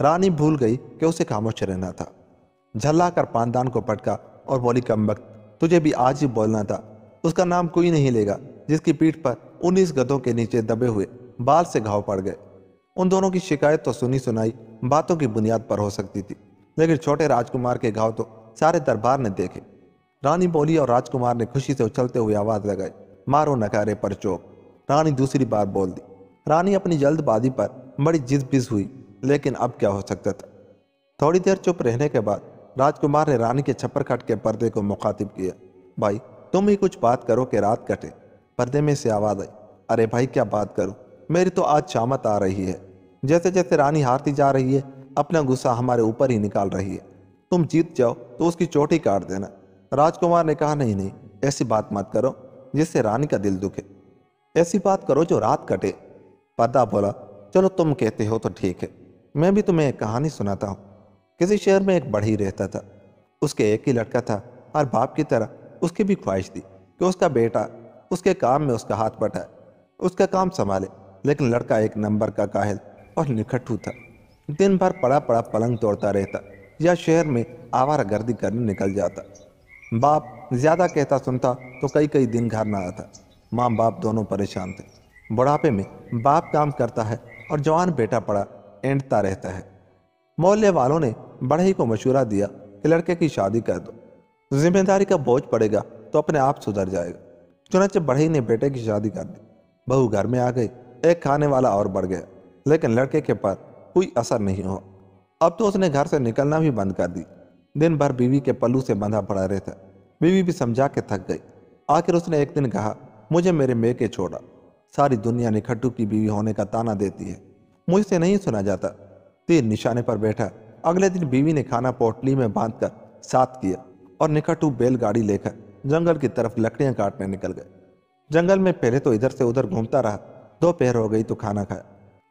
रानी भूल गई कि उसे खामोश रहना था। झल्ला कर पानदान को पटका और बोली, कमबख्त, तुझे भी आज ही बोलना था। उसका नाम कोई नहीं लेगा जिसकी पीठ पर 19 गधों के नीचे दबे हुए बाल से घाव पड़ गए। उन दोनों की शिकायत तो सुनी सुनाई बातों की बुनियाद पर हो सकती थी, लेकिन छोटे राजकुमार के घाव तो सारे दरबार ने देखे। रानी बोली और राजकुमार ने खुशी से उछलते हुए आवाज लगाई, मारो नकारे पर चोक। रानी दूसरी बार बोल दी। रानी अपनी जल्दबाजी पर बड़ी जिद हुई, लेकिन अब क्या हो सकता था। थोड़ी देर चुप रहने के बाद राजकुमार ने रानी के छप्पर खट के पर्दे को मुखातिब किया, भाई तुम ही कुछ बात करो कि रात कटे। पर्दे में से आवाज आई, अरे भाई क्या बात करूं, मेरी तो आज शामत आ रही है। जैसे जैसे रानी हारती जा रही है अपना गुस्सा हमारे ऊपर ही निकाल रही है। तुम जीत जाओ तो उसकी चोटी काट देना। राजकुमार ने कहा, नहीं नहीं, ऐसी बात मत करो जिससे रानी का दिल दुखे। ऐसी बात करो जो रात कटे। पर्दा बोला, चलो तुम कहते हो तो ठीक है, मैं भी तुम्हें एक कहानी सुनाता हूँ। किसी शहर में एक बढ़ई रहता था। उसके एक ही लड़का था और बाप की तरह उसकी भी ख्वाहिश थी कि उसका बेटा उसके काम में उसका हाथ बटाए, उसका काम संभाले। लेकिन लड़का एक नंबर का काहिल और निखट्टू था। दिन भर पड़ा पड़ा पलंग तोड़ता रहता या शहर में आवारागर्दी करने निकल जाता। बाप ज्यादा कहता सुनता तो कई कई दिन घर ना आता। माँ बाप दोनों परेशान थे। बुढ़ापे में बाप काम करता है और जवान बेटा पड़ा एंटता रहता है। मोहल्ले वालों ने बढ़ई को मशूरा दिया कि लड़के की शादी कर दो, जिम्मेदारी का बोझ पड़ेगा तो अपने आप सुधर जाएगा। चुनाचे बढ़ई ने बेटे की शादी कर दी। बहू घर में आ गई, एक खाने वाला और बढ़ गया, लेकिन लड़के के पर कोई असर नहीं हुआ। अब तो उसने घर से निकलना भी बंद कर दी। दिन भर बीवी के पल्लू से बंधा पड़ा रहता। बीवी भी समझा के थक गई। आखिर उसने एक दिन कहा, मुझे मेरे मेके छोड़ा। सारी दुनिया निखट्टू की बीवी होने का ताना देती है, मुझसे नहीं सुना जाता। तीर निशाने पर बैठा। अगले दिन बीवी ने खाना पोटली में बांधकर साथ किया और निखट्टू बैलगाड़ी लेकर जंगल की तरफ लकड़ियां काटने निकल गए। जंगल में पहले तो इधर से उधर घूमता रहा। दोपहर हो गई तो खाना खाया,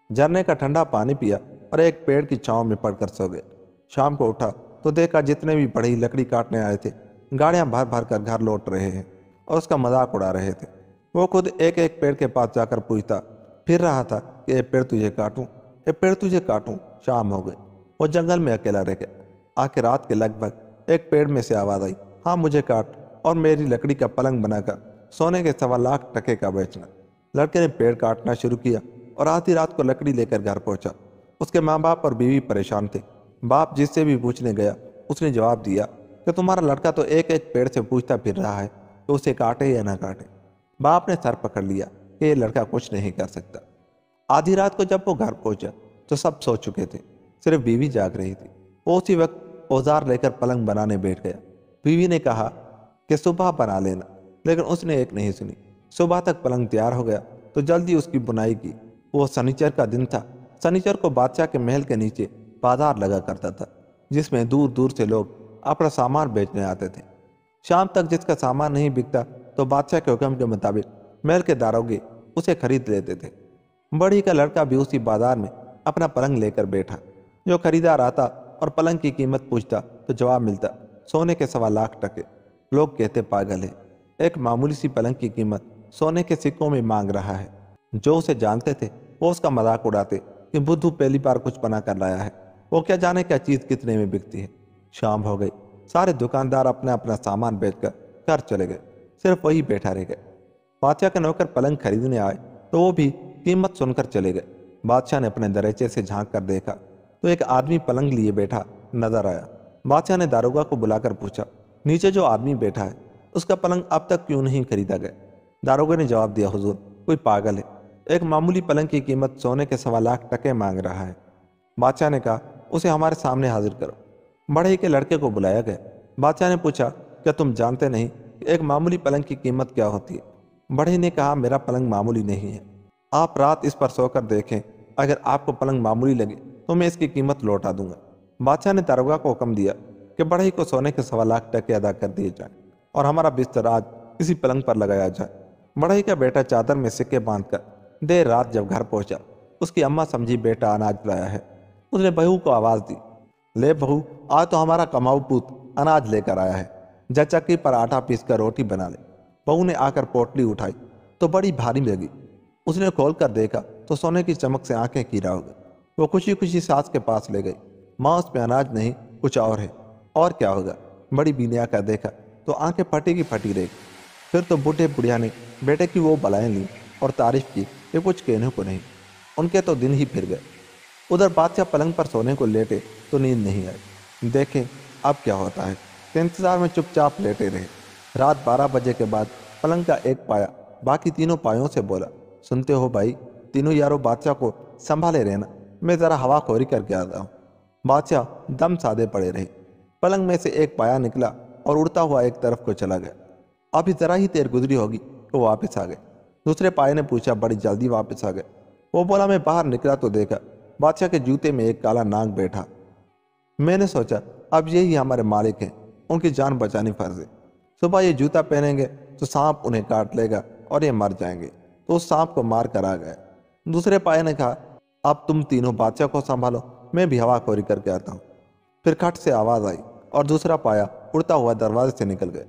झरने का ठंडा पानी पिया और एक पेड़ की छांव में पड़कर सो गए। शाम को उठा तो देखा जितने भी बढ़ई लकड़ी काटने आए थे गाड़ियां भर भर कर घर लौट रहे हैं और उसका मजाक उड़ा रहे थे। वो खुद एक एक पेड़ के पास जाकर पूछता फिर रहा था कि ये पेड़ तुझे काटूं, ये पेड़ तुझे काटूं। शाम हो गई, वो जंगल में अकेला रह गया। आखिर रात के लगभग एक पेड़ में से आवाज आई, हाँ मुझे काट और मेरी लकड़ी का पलंग बनाकर सोने के 1.25 लाख टके का बेचना। लड़के ने पेड़ काटना शुरू किया और आधी रात को लकड़ी लेकर घर पहुंचा। उसके माँ बाप और बीवी परेशान थे। बाप जिससे भी पूछने गया उसने जवाब दिया कि तुम्हारा लड़का तो एक एक पेड़ से पूछता फिर रहा है कि उसे काटे या ना काटे। बाप ने सर पकड़ लिया कि ये लड़का कुछ नहीं कर सकता। आधी रात को जब वो घर पहुंचा तो सब सो चुके थे, सिर्फ बीवी जाग रही थी। वो उसी वक्त औजार लेकर पलंग बनाने बैठ गया। बीवी ने कहा कि सुबह बना लेना, लेकिन उसने एक नहीं सुनी। सुबह तक पलंग तैयार हो गया तो जल्दी उसकी बुनाई की। वो शनिचर का दिन था। शनिचर को बादशाह के महल के नीचे बाजार लगा करता था, जिसमें दूर दूर से लोग अपना सामान बेचने आते थे। शाम तक जिसका सामान नहीं बिकता तो बादशाह के हुक्म के मुताबिक महल के दारोगे उसे खरीद लेते थे। बड़ी का लड़का भी उसी बाजार में अपना पलंग लेकर बैठा। जो खरीदार आता और पलंग की कीमत पूछता तो जवाब मिलता सोने के 1.25 लाख टके। लोग कहते पागल है, एक मामूली सी पलंग की कीमत सोने के सिक्कों में मांग रहा है। जो उसे जानते थे वो उसका मजाक उड़ाते कि बुद्धू पहली बार कुछ बना कर लाया है, वो क्या जाने क्या चीज कितने में बिकती है। शाम हो गई, सारे दुकानदार अपना अपना सामान बेचकर घर चले गए, सिर्फ वही बैठा रह गए। बादशाह के नौकर पलंग खरीदने आए तो वो भी कीमत सुनकर चले गए। बादशाह ने अपने दरवाजे से झांक कर देखा तो एक आदमी पलंग लिए बैठा नजर आया। बादशाह ने दारोगा को बुलाकर पूछा, नीचे जो आदमी बैठा है उसका पलंग अब तक क्यों नहीं खरीदा गया? दारोगा ने जवाब दिया, हुजूर कोई पागल है, एक मामूली पलंग की कीमत सोने के 1.25 लाख टके मांग रहा है। बादशाह ने कहा, उसे हमारे सामने हाजिर करो। बढ़ई के लड़के को बुलाया गया। बादशाह ने पूछा, क्या तुम जानते नहीं कि एक मामूली पलंग की कीमत क्या होती है? बढ़ई ने कहा, मेरा पलंग मामूली नहीं है, आप रात इस पर सोकर देखें, अगर आपको पलंग मामूली लगे तो मैं इसकी कीमत लौटा दूंगा। बादशाह ने दारोगा को हुक्म दिया कि बढ़ई को सोने के 1.25 लाख टके अदा कर दिए जाए और हमारा बिस्तर आज इसी पलंग पर लगाया जाए। बढ़ई का बेटा चादर में सिक्के बांधकर देर रात जब घर पहुंचा, उसकी अम्मा समझी बेटा अनाज लाया है। उसने बहू को आवाज दी, ले बहू, आज तो हमारा कमाऊ पूत अनाज लेकर आया है, जा चक्की पर आटा पीस कर रोटी बना ले। बहू ने आकर पोटली उठाई तो बड़ी भारी लगी। उसने खोल कर देखा तो सोने की चमक से आंखें कीरा हो गई। वो खुशी खुशी सास के पास ले गई। माँ, उसमें अनाज नहीं, कुछ और है। और क्या होगा? बड़ी बीनिया कर देखा तो आंखें फटी की फटी रही। फिर तो बूढ़े बुढ़िया ने बेटे की वो बलाएं ली और तारीफ की कि कुछ कहने को नहीं। उनके तो दिन ही फिर गए। उधर बादशाह पलंग पर सोने को लेटे तो नींद नहीं आई। देखें अब क्या होता है, के इंतजार में चुपचाप लेटे रहे। रात 12 बजे के बाद पलंग का एक पाया बाकी तीनों पायों से बोला, सुनते हो भाई, तीनों यारों बादशाह को संभाले रहना, मैं जरा हवा खोरी करके आता हूँ। बादशाह दम साधे पड़े रहे। पलंग में से एक पाया निकला और उड़ता हुआ एक तरफ को चला गया। अभी जरा ही देर गुजरी होगी तो वापस आ गए। दूसरे पाये ने पूछा, बड़ी जल्दी वापस आ गए? वो बोला, मैं बाहर निकला तो देखा बादशाह के जूते में एक काला नाग बैठा। मैंने सोचा अब यही हमारे मालिक हैं, उनकी जान बचानी फर्ज है। सुबह ये जूता पहनेंगे तो सांप उन्हें काट लेगा और ये मर जाएंगे। तो उस सांप को मार कर आ गए। दूसरे पाये ने कहा, अब तुम तीनों बादशाह को संभालो, मैं भी हवा खोरी करके आता हूँ। फिर खट से आवाज आई और दूसरा पाया उड़ता हुआ दरवाजे से निकल गया।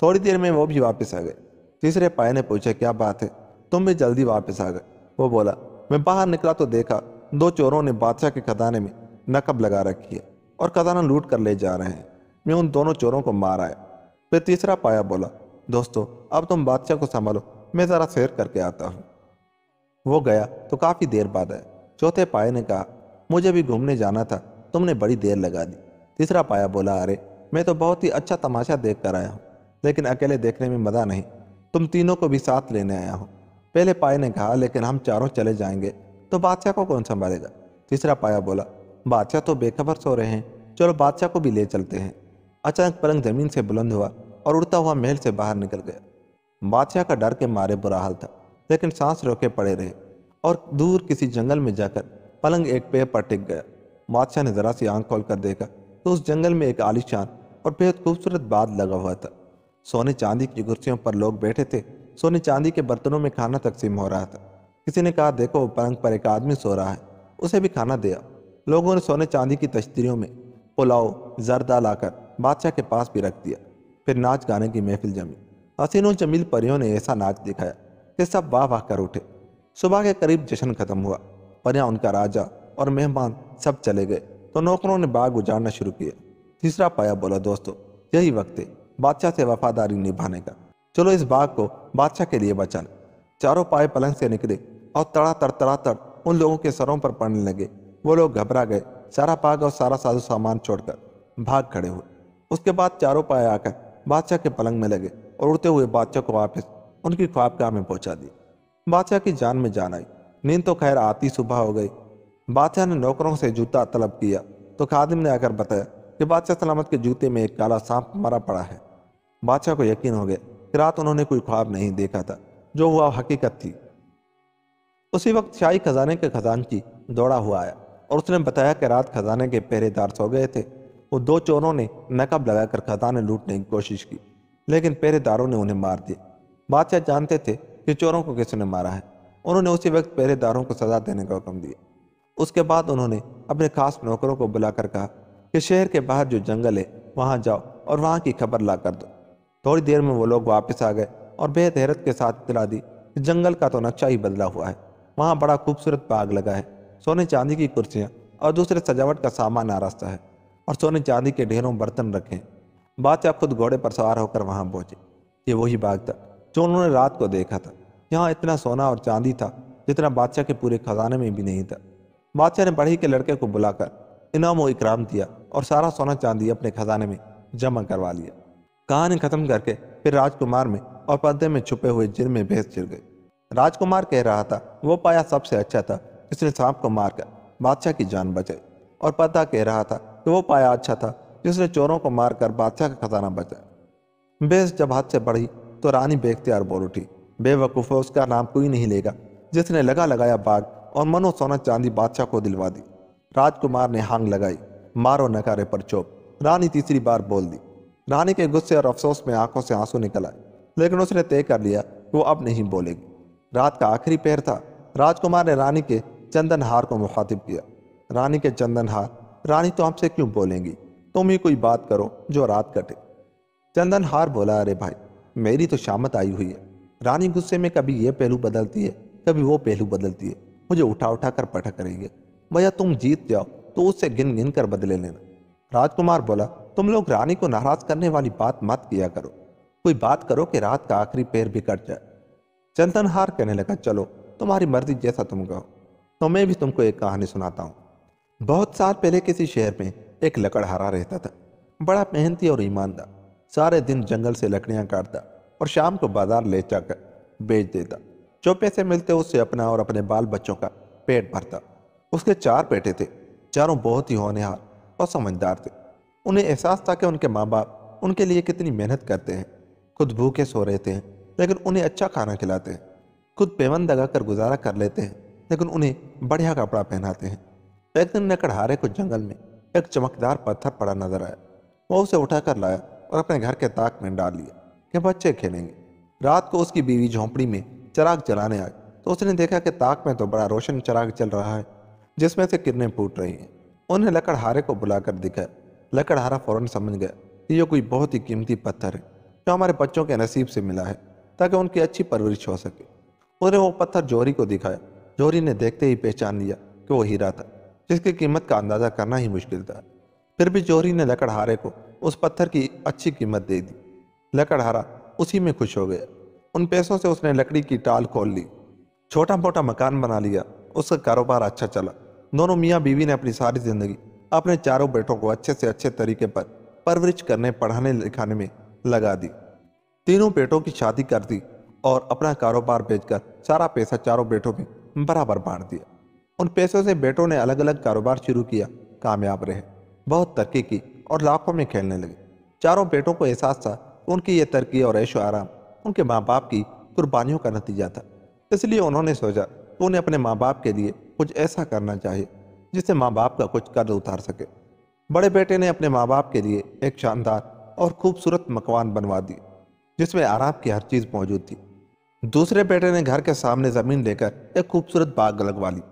थोड़ी देर में वो भी वापस आ गए। तीसरे पाये ने पूछा, क्या बात है, तुम भी जल्दी वापस आ गए? वो बोला, मैं बाहर निकला तो देखा दो चोरों ने बादशाह के खजाने में नकब लगा रखी है और खजाना लूट कर ले जा रहे हैं। मैं उन दोनों चोरों को मार आया। फिर तीसरा पाया बोला, दोस्तों अब तुम बादशाह को संभालो, मैं जरा सैर करके आता हूँ। वो गया तो काफी देर बाद आया। चौथे पाये ने कहा, मुझे भी घूमने जाना था, तुमने बड़ी देर लगा दी। तीसरा पाया बोला, अरे मैं तो बहुत ही अच्छा तमाशा देख कर आया हूँ, लेकिन अकेले देखने में मजा नहीं, तुम तीनों को भी साथ लेने आया हूँ। पहले पाये ने कहा, लेकिन हम चारों चले जाएंगे तो बादशाह को कौन संभालेगा? तीसरा पाया बोला, बादशाह तो बेखबर सो रहे हैं, चलो बादशाह को भी ले चलते हैं। अचानक पलंग जमीन से बुलंद हुआ और उड़ता हुआ महल से बाहर निकल गया। बादशाह का डर के मारे बुरा हाल था, लेकिन सांस रोके पड़े रहे और दूर किसी जंगल में जाकर पलंग एक पेड़ पर टिक गया। बादशाह ने जरा सी आंख खोल कर देखा तो उस जंगल में एक आलीशान और बेहद खूबसूरत बाग लगा हुआ था। सोने चांदी की कुर्सियों पर लोग बैठे थे, सोने चांदी के बर्तनों में खाना तकसीम हो रहा था। किसी ने कहा, देखो पलंग पर एक आदमी सो रहा है, उसे भी खाना दिया। लोगों ने सोने चांदी की तश्तरियों में पुलाव जर्दा लाकर बादशाह के पास भी रख दिया। फिर नाच गाने की महफिल जमी। हसीनों जमील परियों ने ऐसा नाच दिखाया कि सब वाह वाह कर उठे। सुबह के करीब जश्न खत्म हुआ। परियां, उनका राजा और मेहमान सब चले गए तो नौकरों ने बाग उजाड़ना शुरू किया। तीसरा पाया बोला, दोस्तों यही वक्त है बादशाह से वफादारी निभाने का, चलो इस बाग को बादशाह के लिए बचा लें। चारों पाए पलंग से निकले और तड़ातड़ उन लोगों के सरों पर पड़ने लगे। वो लोग घबरा गए, सारा बाग और सारा साजो सामान छोड़कर भाग खड़े हुए। उसके बाद चारों पाए आकर बादशाह के पलंग में लगे और उड़ते हुए बादशाह को वापस उनकी ख्वाबगाह में पहुंचा दिया। बादशाह की जान में जान आई। नींद तो खैर आती सुबह हो गई। बादशाह ने नौकरों से जूता तलब किया तो खादिम ने आकर बताया कि बादशाह सलामत के जूते में एक काला सांप मरा पड़ा है। बादशाह को यकीन हो गया कि रात उन्होंने कोई ख्वाब नहीं देखा था, जो हुआ हकीकत थी। उसी वक्त शाही खजाने के खजानची दौड़ा हुआ आया और उसने बताया कि रात खजाने के पहरेदार सो गए थे। वो दो चोरों ने नकब लगाकर खजाने लूटने की कोशिश की, लेकिन पहरेदारों ने उन्हें मार दिया। बादशाह जानते थे कि चोरों को किसने मारा है। उन्होंने उसी वक्त पहरेदारों को सजा देने का हुक्म दिया। उसके बाद उन्होंने अपने खास नौकरों को बुलाकर कहा कि शहर के बाहर जो जंगल है वहां जाओ और वहां की खबर ला कर दो। थोड़ी देर में वो लोग वापस आ गए और बेहद हैरत के साथ इतला दी कि जंगल का तो नक्शा ही बदला हुआ है। वहां बड़ा खूबसूरत बाग लगा है, सोने चांदी की कुर्सियां और दूसरे सजावट का सामान आरास्ता है और सोने चांदी के ढेरों बर्तन रखे हैं। बादशाह खुद घोड़े पर सवार होकर वहां पहुंचे। ये वही बाग था जो उन्होंने रात को देखा था। यहाँ इतना सोना और चांदी था जितना बादशाह के पूरे खजाने में भी नहीं था। बादशाह ने बढ़ई के लड़के को बुलाकर इनाम व इकराम दिया और सारा सोना चांदी अपने खजाने में जमा करवा लिया। कहानी खत्म करके फिर राजकुमार में और पर्दे में छुपे हुए जिन में बहस छिड़ गई। राजकुमार कह रहा था वो पाया सबसे अच्छा था, जिसने सांप को मारकर बादशाह की जान बचाई, और पर्दा कह रहा था कि वो पाया अच्छा था जिसने चोरों को मारकर बादशाह का खजाना बचाया। बहस जब हाथ से बढ़ी तो रानी बेख्तियार बोल उठी, बेवकूफ़, उसका नाम कोई नहीं लेगा जिसने लगा लगाया बाग और मनो सोना चांदी बादशाह को दिलवा दी। राजकुमार ने हांग लगाई, मारो नकारे पर चोप। रानी तीसरी बार बोल दी। रानी के गुस्से और अफसोस में आंखों से आंसू निकल आए, लेकिन उसने तय कर लिया कि वो अब नहीं बोलेगी। रात का आखिरी पहर था। राजकुमार ने रानी के चंदन हार को मुखातिब किया। रानी के चंदन हार, रानी तो हमसे क्यों बोलेंगी, तुम ही कोई बात करो जो रात कटे। चंदन हार बोला, अरे भाई मेरी तो शामत आई हुई है। रानी गुस्से में कभी ये पहलू बदलती है कभी वो पहलू बदलती है, मुझे उठा उठा कर पटक रही है। भैया तुम जीत जाओ तो उससे गिन गिन कर बदले लेना। राजकुमार बोला, तुम लोग रानी को नाराज करने वाली बात मत किया करो, कोई बात करो कि रात का आखिरी पैर भी कट जाए। चंदनहार कहने लगा, चलो तुम्हारी मर्जी, जैसा तुम कहो। तो मैं भी तुमको एक कहानी सुनाता हूँ। बहुत साल पहले किसी शहर में एक लकड़हारा रहता था, बड़ा मेहनती और ईमानदार। सारे दिन जंगल से लकड़ियां काटता और शाम को बाजार ले जाकर बेच देता। जो पैसे मिलते उससे अपना और अपने बाल बच्चों का पेट भरता। उसके 4 बेटे थे, चारों बहुत ही होनहार और समझदार थे। उन्हें एहसास था कि उनके माँ बाप उनके लिए कितनी मेहनत करते हैं। खुद भूखे सो रहते हैं लेकिन उन्हें अच्छा खाना खिलाते हैं। खुद पेवन लगाकर गुजारा कर लेते हैं लेकिन उन्हें बढ़िया कपड़ा पहनाते हैं। एक दिन लकड़हारे को जंगल में एक चमकदार पत्थर पड़ा नजर आया। वो उसे उठाकर लाया और अपने घर के ताक में डाल लिया कि बच्चे खेलेंगे। रात को उसकी बीवी झोंपड़ी में चिराग जलाने आई तो उसने देखा कि ताक में तो बड़ा रोशन चिराग चल रहा है जिसमें से किरणें फूट रही हैं। उन्हें लकड़हारे को बुलाकर दिखाया। लकड़हारा फौरन समझ गया कि यह कोई बहुत ही कीमती पत्थर है जो हमारे बच्चों के नसीब से मिला है ताकि उनकी अच्छी परवरिश हो सके। उसने वो पत्थर जोहरी को दिखाया। जोहरी ने देखते ही पहचान लिया कि वो हीरा था जिसकी कीमत का अंदाजा करना ही मुश्किल था। फिर भी जोहरी ने लकड़हारे को उस पत्थर की अच्छी कीमत दे दी। लकड़हारा उसी में खुश हो गया। उन पैसों से उसने लकड़ी की टाल खोल ली, छोटा मोटा मकान बना लिया। उसका कारोबार अच्छा चला। दोनों मियाँ बीवी ने अपनी सारी जिंदगी अपने चारों बेटों को अच्छे से अच्छे तरीके पर परवरिश करने पढ़ाने लिखाने में लगा दी। तीनों बेटों की शादी कर दी और अपना कारोबार बेचकर सारा पैसा चारों बेटों में बराबर बांट दिया। उन पैसों से बेटों ने अलग अलग कारोबार शुरू किया, कामयाब रहे, बहुत तरक्की की और लाखों में खेलने लगे। चारों बेटों को एहसास था कि उनकी ये तरक्की और ऐशो आराम उनके माँ बाप की कुर्बानियों का नतीजा था। इसलिए उन्होंने सोचा कि उन्हें अपने माँ बाप के लिए कुछ ऐसा करना चाहिए जिससे माँ बाप का कुछ कर्ज उतार सके। बड़े बेटे ने अपने माँ बाप के लिए एक शानदार और खूबसूरत मकान बनवा दिया जिसमें आराम की हर चीज मौजूद थी। दूसरे बेटे ने घर के सामने जमीन लेकर एक खूबसूरत बाग लगवा ली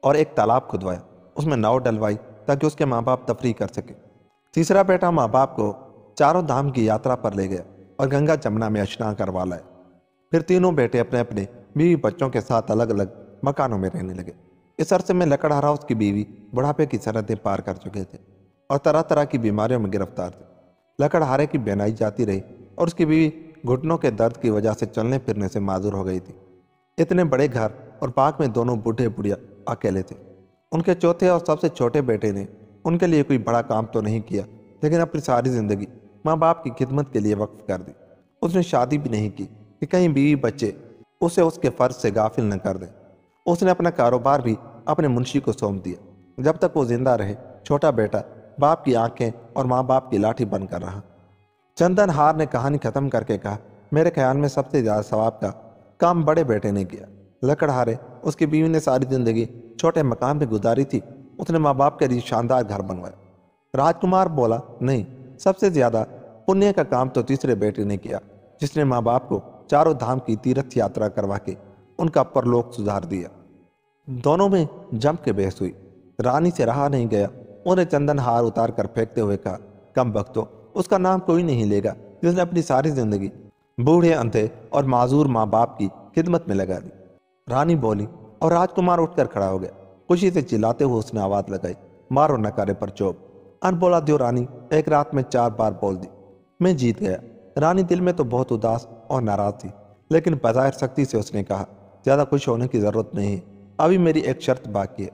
और एक तालाब खुदवाया, उसमें नाव डलवाई ताकि उसके माँ बाप तफरी कर सके। तीसरा बेटा माँ बाप को चारों धाम की यात्रा पर ले गया और गंगा जमुना में स्नान करवा लाया। फिर तीनों बेटे अपने अपने बीवी बच्चों के साथ अलग अलग मकानों में रहने लगे। इस अरसे में लकड़हारा उसकी बीवी बुढ़ापे की सरहदें पार कर चुके थे और तरह तरह की बीमारियों में गिरफ्तार थे। लकड़हारे की बेनाई जाती रही और उसकी बीवी घुटनों के दर्द की वजह से चलने फिरने से माजूर हो गई थी। इतने बड़े घर और बाग में दोनों बूढ़े बुढ़िया अकेले थे। उनके चौथे और सबसे छोटे बेटे ने उनके लिए कोई बड़ा काम तो नहीं किया लेकिन अपनी सारी जिंदगी माँ बाप की खिदमत के लिए वक्फ कर दी। उसने शादी भी नहीं की कि कहीं बीवी बच्चे उसे उसके फर्ज से गाफिल न कर दें। उसने अपना कारोबार भी अपने मुंशी को सौंप दिया। जब तक वो जिंदा रहे छोटा बेटा बाप की आंखें और माँ बाप की लाठी बनकर रहा। चंदनहार ने कहानी खत्म करके कहा, मेरे ख्याल में सबसे ज्यादा सवाब का काम बड़े बेटे ने किया। लकड़हारे उसकी बीवी ने सारी जिंदगी छोटे मकान में गुजारी थी, उसने माँ बाप के लिए शानदार घर बनवाया। राजकुमार बोला, नहीं, सबसे ज्यादा पुण्य का काम तो तीसरे बेटे ने किया जिसने माँ बाप को चारों धाम की तीर्थ यात्रा करवा के उनका परलोक सुधार दिया। दोनों में जम के बहस हुई। रानी से रहा नहीं गया। उन्हें चंदनहार उतार कर फेंकते हुए कहा, कम बख्तो, उसका नाम कोई नहीं लेगा जिसने अपनी सारी जिंदगी बूढ़े अंधे और माजूर माँ बाप की खिदमत में लगा दी। रानी बोली और राजकुमार उठकर खड़ा हो गया। खुशी से चिल्लाते हुए उसने आवाज लगाई, मारो नकारे पर चोप। अनबोला द्यो रानी एक रात में 4 बार बोल दी। मैं जीत गया। रानी दिल में तो बहुत उदास और नाराज थी लेकिन बज़ाहिर सख्ती से उसने कहा, ज्यादा खुश होने की जरूरत नहीं है, अभी मेरी एक शर्त बाकी है।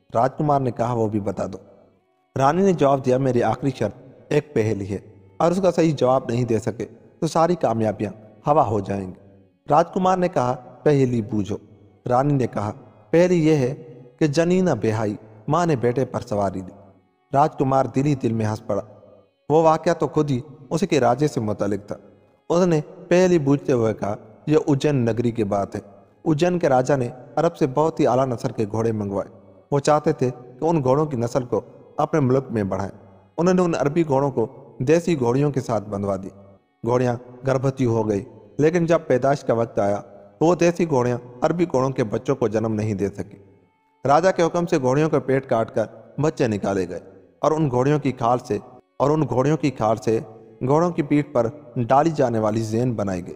राजकुमार ने कहा, वो भी बता दो। रानी ने जवाब दिया, मेरी आखिरी शर्त एक पहेली है और उसका सही जवाब नहीं दे सके तो सारी कामयाबियां हवा हो जाएंगी। राजकुमार ने कहा, पहेली बूझो। रानी ने कहा, पहेली यह है कि जनीना बेहाई माँ ने बेटे पर सवारी ली। राजकुमार दिल ही दिल में हंस पड़ा। वो वाकया तो खुद ही उसके राजे से मुतालिक था। उसने पहेली बूझते हुए कहा, यह उज्जैन नगरी की बात है। उज्जैन के राजा ने अरब से बहुत ही आला नस्ल के घोड़े मंगवाए। वो चाहते थे कि उन घोड़ों की नस्ल को अपने मुल्क में बढ़ाएं। उन्होंने उन अरबी घोड़ों को देसी घोड़ियों के साथ बंधवा दी। घोड़ियां गर्भवती हो गई लेकिन जब पैदाइश का वक्त आया तो वो देसी घोड़ियां अरबी घोड़ों के बच्चों को जन्म नहीं दे सकी। राजा के हुक्म से घोड़ियों का पेट काटकर बच्चे निकाले गए और उन घोड़ियों की खाल से घोड़ों की पीठ पर डाली जाने वाली जेन बनाई गई।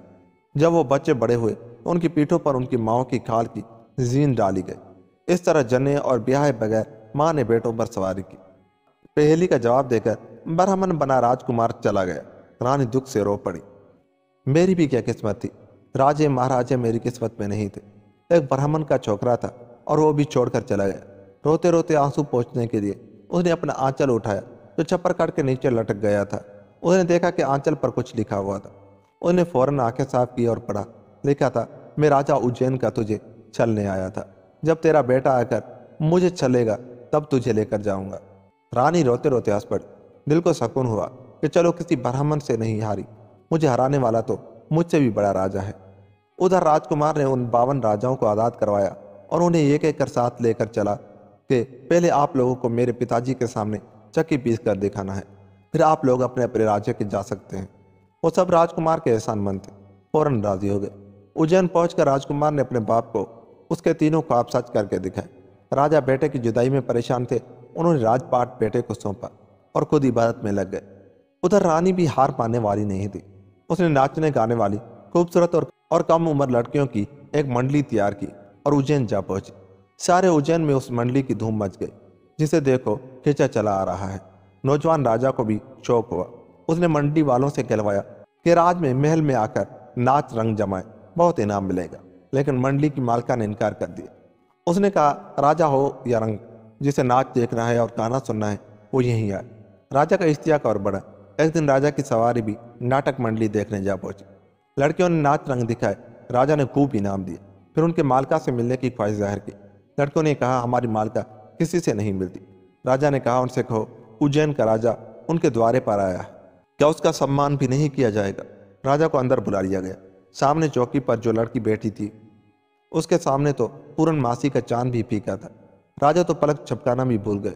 जब वो बच्चे बड़े हुए तो उनकी पीठों पर उनकी माओं की खाल की जीन डाली गई। इस तरह जने और ब्याह बगैर माँ ने बेटों पर सवारी की। पहेली का जवाब देकर ब्राह्मण बना राजकुमार चला गया। रानी दुख से रो पड़ी। मेरी भी क्या किस्मत थी, राजे महाराजे मेरी किस्मत में नहीं थे। एक ब्राह्मण का छोकरा था और वो भी छोड़कर चला गया। रोते रोते आंसू पोंछने के लिए उसने अपना आंचल उठाया जो छप्पर काट के नीचे लटक गया था। उसने देखा कि आंचल पर कुछ लिखा हुआ था। उसने फौरन आंखें साफ की और पढ़ा। लिखा था, मैं राजा उज्जैन का तुझे छलने आया था। जब तेरा बेटा आकर मुझे छलेगा तब तुझे लेकर जाऊंगा। रानी रोते रोते हंस पड़ी। दिल को सुकून हुआ कि चलो किसी ब्राह्मण से नहीं हारी, मुझे हराने वाला तो मुझसे भी बड़ा राजा है। उधर राजकुमार ने उन 52 राजाओं को आज़ाद करवाया और उन्हें एक एक कर साथ लेकर चला कि पहले आप लोगों को मेरे पिताजी के सामने चक्की पीस कर दिखाना है, फिर आप लोग अपने अपने राज्य के जा सकते हैं। वो सब राजकुमार के एहसानमंद थे, फौरन राजी हो गए। उज्जैन पहुंचकर राजकुमार ने अपने बाप को उसके तीनों ख्वाब सच करके दिखाए। राजा बेटे की जुदाई में परेशान थे। उन्होंने राजपाट बेटे को सौंपा और खुद इबादत में लग गए। उधर रानी भी हार मानने वाली नहीं थी। उसने नाचने गाने वाली खूबसूरत और कम उम्र लड़कियों की एक मंडली तैयार की और उज्जैन जा पहुंची। सारे उज्जैन में उस मंडली की धूम मच गई। जिसे देखो खींचा चला आ रहा है। नौजवान राजा को भी शौक हुआ। उसने मंडली वालों से कहलवाया कि राज में महल में आकर नाच रंग जमाए, बहुत इनाम मिलेगा। लेकिन मंडली की मालका ने इनकार कर दिया। उसने कहा, राजा हो या रंग, जिसे नाच देखना है और गाना सुनना है वो यहीं आए। राजा का इश्तियाक और बढ़ा। एक दिन राजा की सवारी भी नाटक मंडली देखने जा पहुंची। लड़कियों ने नाच रंग दिखाए। राजा ने खूब इनाम दिए। फिर उनके मालका से मिलने की ख्वाहिश जाहिर की। लड़कों ने कहा, हमारी मालका किसी से नहीं मिलती। राजा ने कहा, उनसे कहो उज्जैन का राजा उनके द्वारे पर आया है, क्या उसका सम्मान भी नहीं किया जाएगा। राजा को अंदर बुला लिया गया। सामने चौकी पर जो लड़की बैठी थी उसके सामने तो पूर्णमासी का चांद भी फीका था। राजा तो पलक झपकाना भी भूल गए।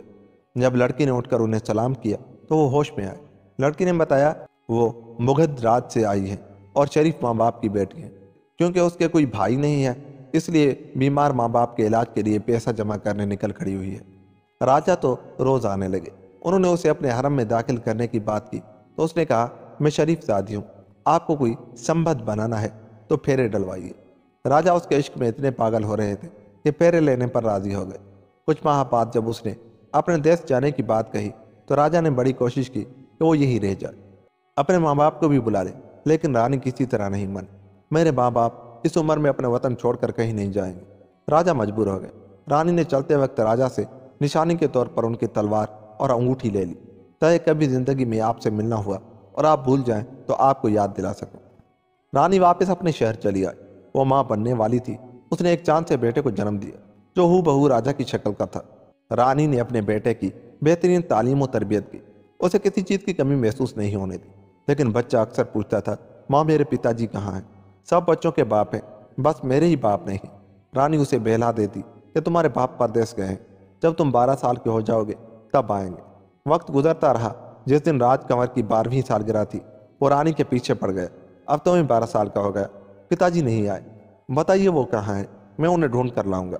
जब लड़की ने उठकर उन्हें सलाम किया तो वो होश में आए। लड़की ने बताया वो मुगध राज से आई है और शरीफ माँ बाप की बेटी है। क्योंकि उसके कोई भाई नहीं है इसलिए बीमार माँ बाप के इलाज के लिए पैसा जमा करने निकल खड़ी हुई है। राजा तो रोज आने लगे। उन्होंने उसे अपने हरम में दाखिल करने की बात की तो उसने कहा, मैं शरीफ जादी हूँ, आपको कोई संबंध बनाना है तो फेरे डलवाइए। राजा उसके इश्क में इतने पागल हो रहे थे कि फेरे लेने पर राजी हो गए। कुछ माह बाद जब उसने अपने देश जाने की बात कही तो राजा ने बड़ी कोशिश की कि वो यही रह जाए, अपने माँ बाप को भी बुला ले। लेकिन रानी किसी तरह नहीं मानी। मेरे माँ बाप इस उम्र में अपने वतन छोड़कर कहीं नहीं जाएंगे। राजा मजबूर हो गए। रानी ने चलते वक्त राजा से निशानी के तौर पर उनकी तलवार और अंगूठी ले ली, ताकि कभी जिंदगी में आपसे मिलना हुआ और आप भूल जाएं तो आपको याद दिला सकूं। रानी वापस अपने शहर चली आई। वो माँ बनने वाली थी। उसने एक चांद से बेटे को जन्म दिया जो हूबहू राजा की शक्ल का था। रानी ने अपने बेटे की बेहतरीन तालीम और तरबियत की। उसे किसी चीज़ की कमी महसूस नहीं होने दी। लेकिन बच्चा अक्सर पूछता था, माँ मेरे पिताजी कहाँ हैं। सब बच्चों के बाप हैं, बस मेरे ही बाप नहीं। रानी उसे बहला देती कि तुम्हारे बाप परदेश गए हैं, जब तुम 12 साल के हो जाओगे तब आएंगे। वक्त गुजरता रहा। जिस दिन राजकंवर की 12वीं सालगिरह थी वो रानी के पीछे पड़ गया। अब तो मैं 12 साल का हो गया, पिताजी नहीं आए, बताइए वो कहाँ हैं, मैं उन्हें ढूंढ कर लाऊंगा।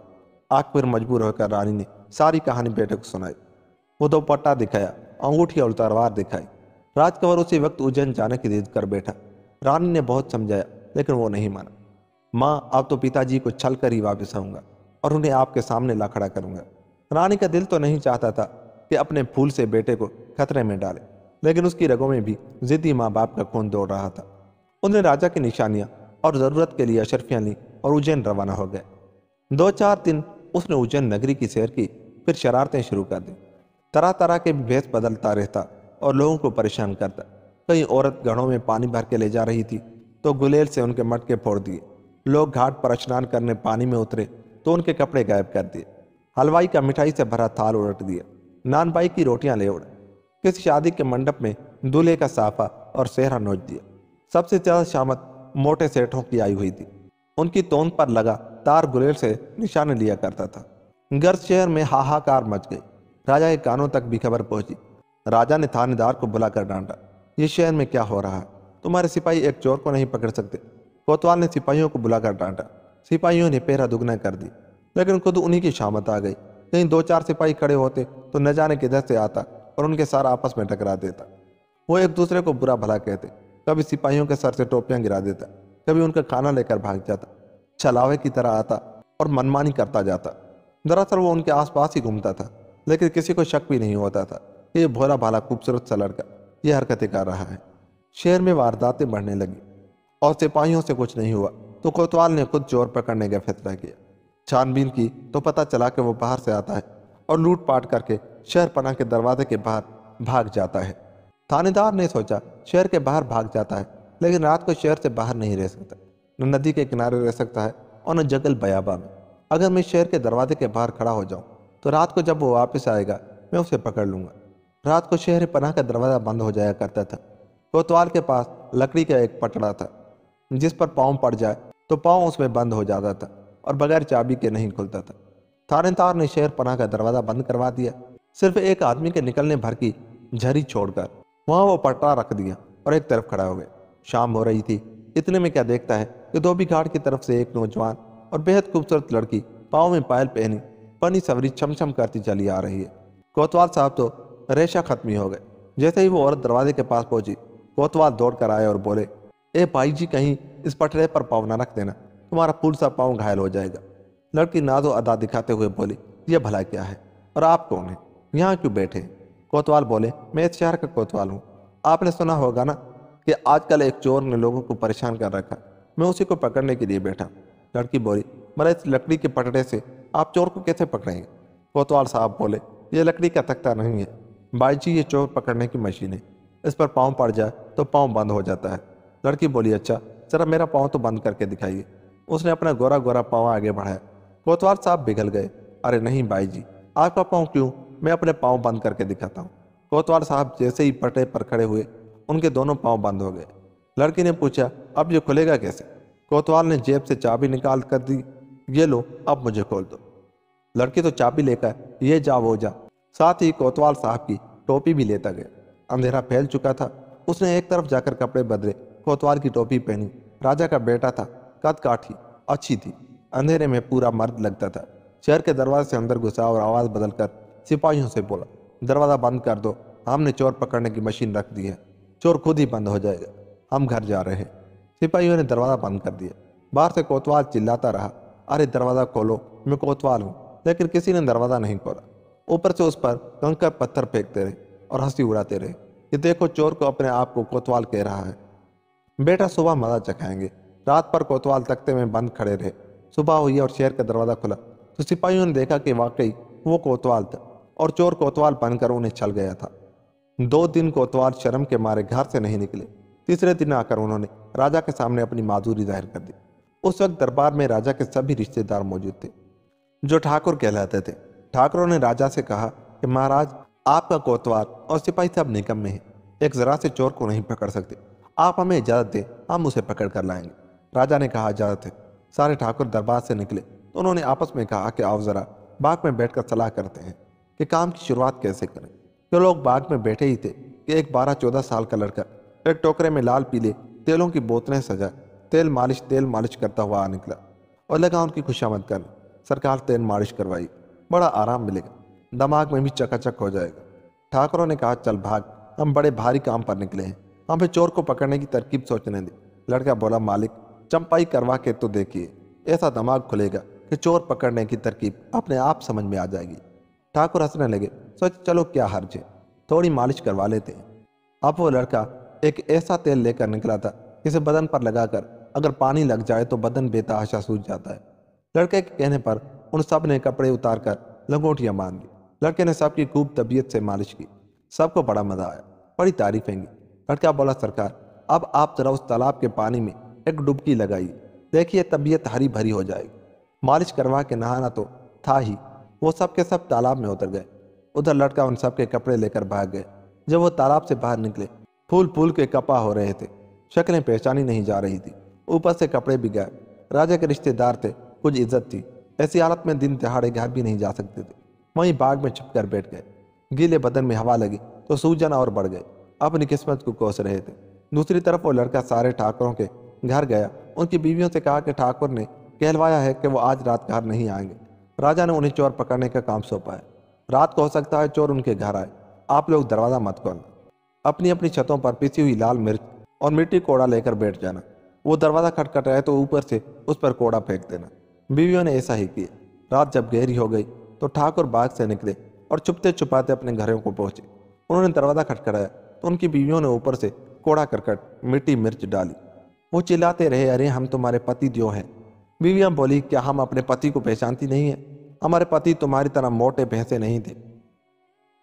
आग पर मजबूर होकर रानी ने सारी कहानी बेटे को सुनाई। वो दुपट्टा दिखाया, अंगूठी और तलवार दिखाई। राजकंवर उसी वक्त उज्जैन जाने की जिद कर बैठा। रानी ने बहुत समझाया लेकिन वो नहीं माना। माँ, अब तो पिताजी को छल कर ही वापस आऊंगा और उन्हें आपके सामने ला खड़ा करूंगा। रानी का दिल तो नहीं चाहता था कि अपने फूल से बेटे को खतरे में डाले, लेकिन उसकी रगों में भी जिद्दी माँ बाप का खून दौड़ रहा था। उन्हें राजा की निशानियां और ज़रूरत के लिए अशरफियाँ ली और उज्जैन रवाना हो गए। 2-4 दिन उसने उज्जैन नगरी की सैर की, फिर शरारतें शुरू कर दी। तरह तरह के भेष बदलता रहता और लोगों को परेशान करता। कई औरत घड़ों में पानी भर के ले जा रही थी तो गुलेल से उनके मटके फोड़ दिए। लोग घाट पर स्नान करने पानी में उतरे तो उनके कपड़े गायब कर दिए। हलवाई का मिठाई से भरा थाल उलट दिया। नानबाई की रोटियां ले उड़े। किसी शादी के मंडप में दूल्हे का साफा और सेहरा नोच दिया। सबसे ज्यादा शामत मोटे सेठों की आई हुई थी। उनकी तोंद पर लगा तार गुलेल से निशाने लिया करता था। गर्द शहर में हाहाकार मच गई। राजा के कानों तक भी खबर पहुंची। राजा ने थानेदार को बुलाकर डांटा, ये शहर में क्या हो रहा है, तुम्हारे सिपाही एक चोर को नहीं पकड़ सकते। कोतवाल ने सिपाहियों को बुलाकर डांटा। सिपाहियों ने पहरा दुगना कर दी, लेकिन खुद उन्हीं की शामत आ गई। कहीं 2-4 सिपाही खड़े होते तो न जाने किधर से आता और उनके सार आपस में टकरा देता। वो एक दूसरे को बुरा भला कहते। कभी सिपाहियों के सर से टोपियां गिरा देता, कभी उनका खाना लेकर भाग जाता, छलावे की तरह आता और मनमानी करता जाता। दरअसल वो उनके आसपास ही घूमता था, लेकिन किसी को शक भी नहीं होता था कि ये भोला भाला खूबसूरत सा लड़का ये हरकतें कर रहा है। शहर में वारदातें बढ़ने लगी और सिपाहियों से कुछ नहीं हुआ तो कोतवाल ने खुद चोर पकड़ने का फैसला किया। छानबीन की तो पता चला कि वो बाहर से आता है और लूटपाट करके शहर पनाह के दरवाजे के बाहर भाग जाता है। थानेदार ने सोचा शहर के बाहर भाग जाता है, लेकिन रात को शहर से बाहर नहीं रह सकता, न नदी के किनारे रह सकता है और न जंगल बयाबा में। अगर मैं शहर के दरवाजे के बाहर खड़ा हो जाऊं तो रात को जब वो वापस आएगा मैं उसे पकड़ लूंगा। रात को शहर पनाह का दरवाजा बंद हो जाया करता था। कोतवाल के पास लकड़ी का एक पटड़ा था, जिस पर पाँव पड़ जाए तो पाँव उसमें बंद हो जाता था और बगैर चाबी के नहीं खुलता था। थानेदार ने शहर पनाह का दरवाजा बंद करवा दिया, सिर्फ एक आदमी के निकलने भर की झरी छोड़कर। वहां वो पटरा रख दिया और एक तरफ खड़ा हो गया। शाम हो रही थी। इतने में क्या देखता है कि धोबी घाट की तरफ से एक नौजवान और बेहद खूबसूरत लड़की पाँव में पायल पहनी पनी सवरी छमछम करती चली आ रही है। कोतवाल साहब तो रेशा खत्म ही हो गए। जैसे ही वो औरत दरवाजे के पास पहुंची, कोतवाल दौड़ कर आए और बोले, ए भाई जी, कहीं इस पटरे पर पाँव न रख देना, तुम्हारा फूल सा पाँव घायल हो जाएगा। लड़की नाजो अदा दिखाते हुए बोली, यह भला क्या है और आप कौन हैं, यहाँ क्यों बैठे? कोतवाल बोले, मैं इस शहर का कोतवाल हूँ। आपने सुना होगा ना कि आजकल एक चोर ने लोगों को परेशान कर रखा, मैं उसी को पकड़ने के लिए बैठा। लड़की बोली, मगर इस लकड़ी के पटड़े से आप चोर को कैसे पकड़ेंगे? कोतवाल साहब बोले, ये लकड़ी का तख्ता नहीं है भाई जी, ये चोर पकड़ने की मशीन है। इस पर पाँव पड़ जाए तो पाँव बंद हो जाता है। लड़की बोली, अच्छा जरा मेरा पाँव तो बंद करके दिखाइए। उसने अपना गोरा गोरा पाँव आगे बढ़ाया। कोतवाल साहब पिघल गए। अरे नहीं भाई जी, आपका पाँव क्यों, मैं अपने पाँव बंद करके दिखाता हूँ। कोतवाल साहब जैसे ही पटरे पर खड़े हुए, उनके दोनों पाँव बंद हो गए। लड़की ने पूछा, अब ये खुलेगा कैसे? कोतवाल ने जेब से चाबी निकाल कर दी, ये लो, अब मुझे खोल दो। लड़की तो चाबी लेकर ये जा वो जा, साथ ही कोतवाल साहब की टोपी भी लेता गया। अंधेरा फैल चुका था। उसने एक तरफ जाकर कपड़े बदले, कोतवाल की टोपी पहनी। राजा का बेटा था, कद काठी अच्छी थी, अंधेरे में पूरा मर्द लगता था। शहर के दरवाजे से अंदर घुसा और आवाज़ बदलकर सिपाहियों से बोला, दरवाज़ा बंद कर दो, हमने चोर पकड़ने की मशीन रख दी है, चोर खुद ही बंद हो जाएगा, हम घर जा रहे हैं। सिपाहियों ने दरवाज़ा बंद कर दिया। बाहर से कोतवाल चिल्लाता रहा, अरे दरवाज़ा खोलो, मैं कोतवाल हूँ। लेकिन किसी ने दरवाज़ा नहीं खोला। ऊपर से उस पर कंकर पत्थर फेंकते रहे और हंसी उड़ाते रहे कि देखो, चोर को अपने आप को कोतवाल कह रहा है। बेटा सुबह मजा चखाएंगे। रात पर कोतवाल तख्ते में बंद खड़े रहे। सुबह हुई और शहर का दरवाज़ा खुला तो सिपाहियों ने देखा कि वाकई वो कोतवाल था और चोर कोतवाल बनकर उन्हें छल गया था। 2 दिन कोतवाल शर्म के मारे घर से नहीं निकले। तीसरे दिन आकर उन्होंने राजा के सामने अपनी माजूरी जाहिर कर दी। उस वक्त दरबार में राजा के सभी रिश्तेदार मौजूद थे, जो ठाकुर कहलाते थे। ठाकुरों ने राजा से कहा कि महाराज, आपका कोतवाल और सिपाही सब निकम्मे हैं, एक जरा से चोर को नहीं पकड़ सकते। आप हमें इजाज़त दें, हम उसे पकड़ कर लाएंगे। राजा ने कहा, इजाज़त है। सारे ठाकुर दरबार से निकले तो उन्होंने आपस में कहा कि आओ जरा बाग में बैठकर सलाह करते हैं कि काम की शुरुआत कैसे करें। तो लोग बाग में बैठे ही थे कि एक 12-14 साल का लड़का एक टोकरे में लाल पीले तेलों की बोतलें सजा तेल मालिश करता हुआ आ निकला और लगा उनकी खुशामद करने। सरकार, तेल मालिश करवाई, बड़ा आराम मिलेगा, दिमाग में भी चकाचक हो जाएगा। ठाकुरों ने कहा, चल भाग, हम बड़े भारी काम पर निकले हैं, हमें चोर को पकड़ने की तरकीब सोचने दे। लड़का बोला, मालिक चंपाई करवा के तो देखिए, ऐसा दिमाग खुलेगा कि चोर पकड़ने की तरकीब अपने आप समझ में आ जाएगी। ठाकुर हंसने लगे, सोच चलो क्या हर्ज है, थोड़ी मालिश करवा लेते हैं। अब वो लड़का एक ऐसा तेल लेकर निकला था जिसे बदन पर लगाकर अगर पानी लग जाए तो बदन बेतहाशा सूझ जाता है। लड़के के कहने पर उन सब ने कपड़े उतार कर लंगोटियां बांध दी। लड़के ने सबकी खूब तबीयत से मालिश की। सबको बड़ा मजा आया, बड़ी तारीफें की। लड़का बोला, सरकार अब आप जरा उस तालाब के पानी में एक डुबकी लगाइए, देखिए तबीयत हरी भरी हो जाएगी। मालिश करवा के नहाना तो था ही। वो सब के सब तालाब में उतर गए। उधर लड़का उन सब के कपड़े लेकर भाग गए। जब वो तालाब से बाहर निकले, फूल फूल के कपा हो रहे थे, शक्लें पहचानी नहीं जा रही थी, ऊपर से कपड़े भी गायब। राजा के रिश्तेदार थे, कुछ इज्जत थी, ऐसी हालत में दिन दहाड़े घर भी नहीं जा सकते थे। वहीं बाग में छुप कर बैठ गए। गीले बदन में हवा लगी तो सूजन और बढ़ गए, अपनी किस्मत को कोस रहे थे। दूसरी तरफ वो लड़का सारे ठाकुरों के घर गया। उनकी बीवियों से कहा कि ठाकुर ने कहलवाया है कि वो आज रात घर नहीं आएंगे। राजा ने उन्हें चोर पकड़ने का काम सौंपा है। रात को हो सकता है चोर उनके घर आए, आप लोग दरवाज़ा मत खोलना। अपनी अपनी छतों पर पिसी हुई लाल मिर्च और मिट्टी कोड़ा लेकर बैठ जाना। वो दरवाज़ा खटखटाए तो ऊपर से उस पर कोड़ा फेंक देना। बीवियों ने ऐसा ही किया। रात जब गहरी हो गई तो ठाकुर बाग से निकले और छुपते छुपाते अपने घरों को पहुंचे। उन्होंने दरवाज़ा खटखटाया तो उनकी बीवियों ने ऊपर से कोड़ा करकट मिट्टी मिर्च डाली। वो चिल्लाते रहे, अरे हम तुम्हारे पति जो हैं। बीवियां बोली, क्या हम अपने पति को पहचानती नहीं है? हमारे पति तुम्हारी तरह मोटे भैंसे नहीं थे।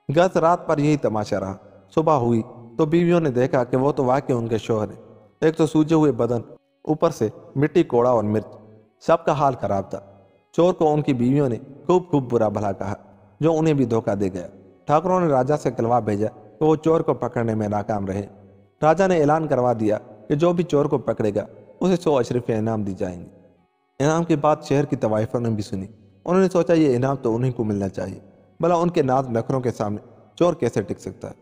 गत रात पर यही तमाशा रहा। सुबह हुई तो बीवियों ने देखा कि वो तो वाकई उनके शौहर है। एक तो सूजे हुए बदन, ऊपर से मिट्टी कोड़ा और मिर्च, सबका हाल खराब था। चोर को उनकी बीवियों ने खूब खूब बुरा भला कहा, जो उन्हें भी धोखा दे गया। ठाकुरों ने राजा से कलवा भेजा कि वो चोर को पकड़ने में नाकाम रहे। राजा ने ऐलान करवा दिया कि जो भी चोर को पकड़ेगा उसे 100 अशरफियाँ इनाम दी जाएंगी। इनाम की बात शहर की तवाइफों ने भी सुनी। उन्होंने सोचा ये इनाम तो उन्हीं को मिलना चाहिए, भला उनके नाज नखरों के सामने चोर कैसे टिक सकता है।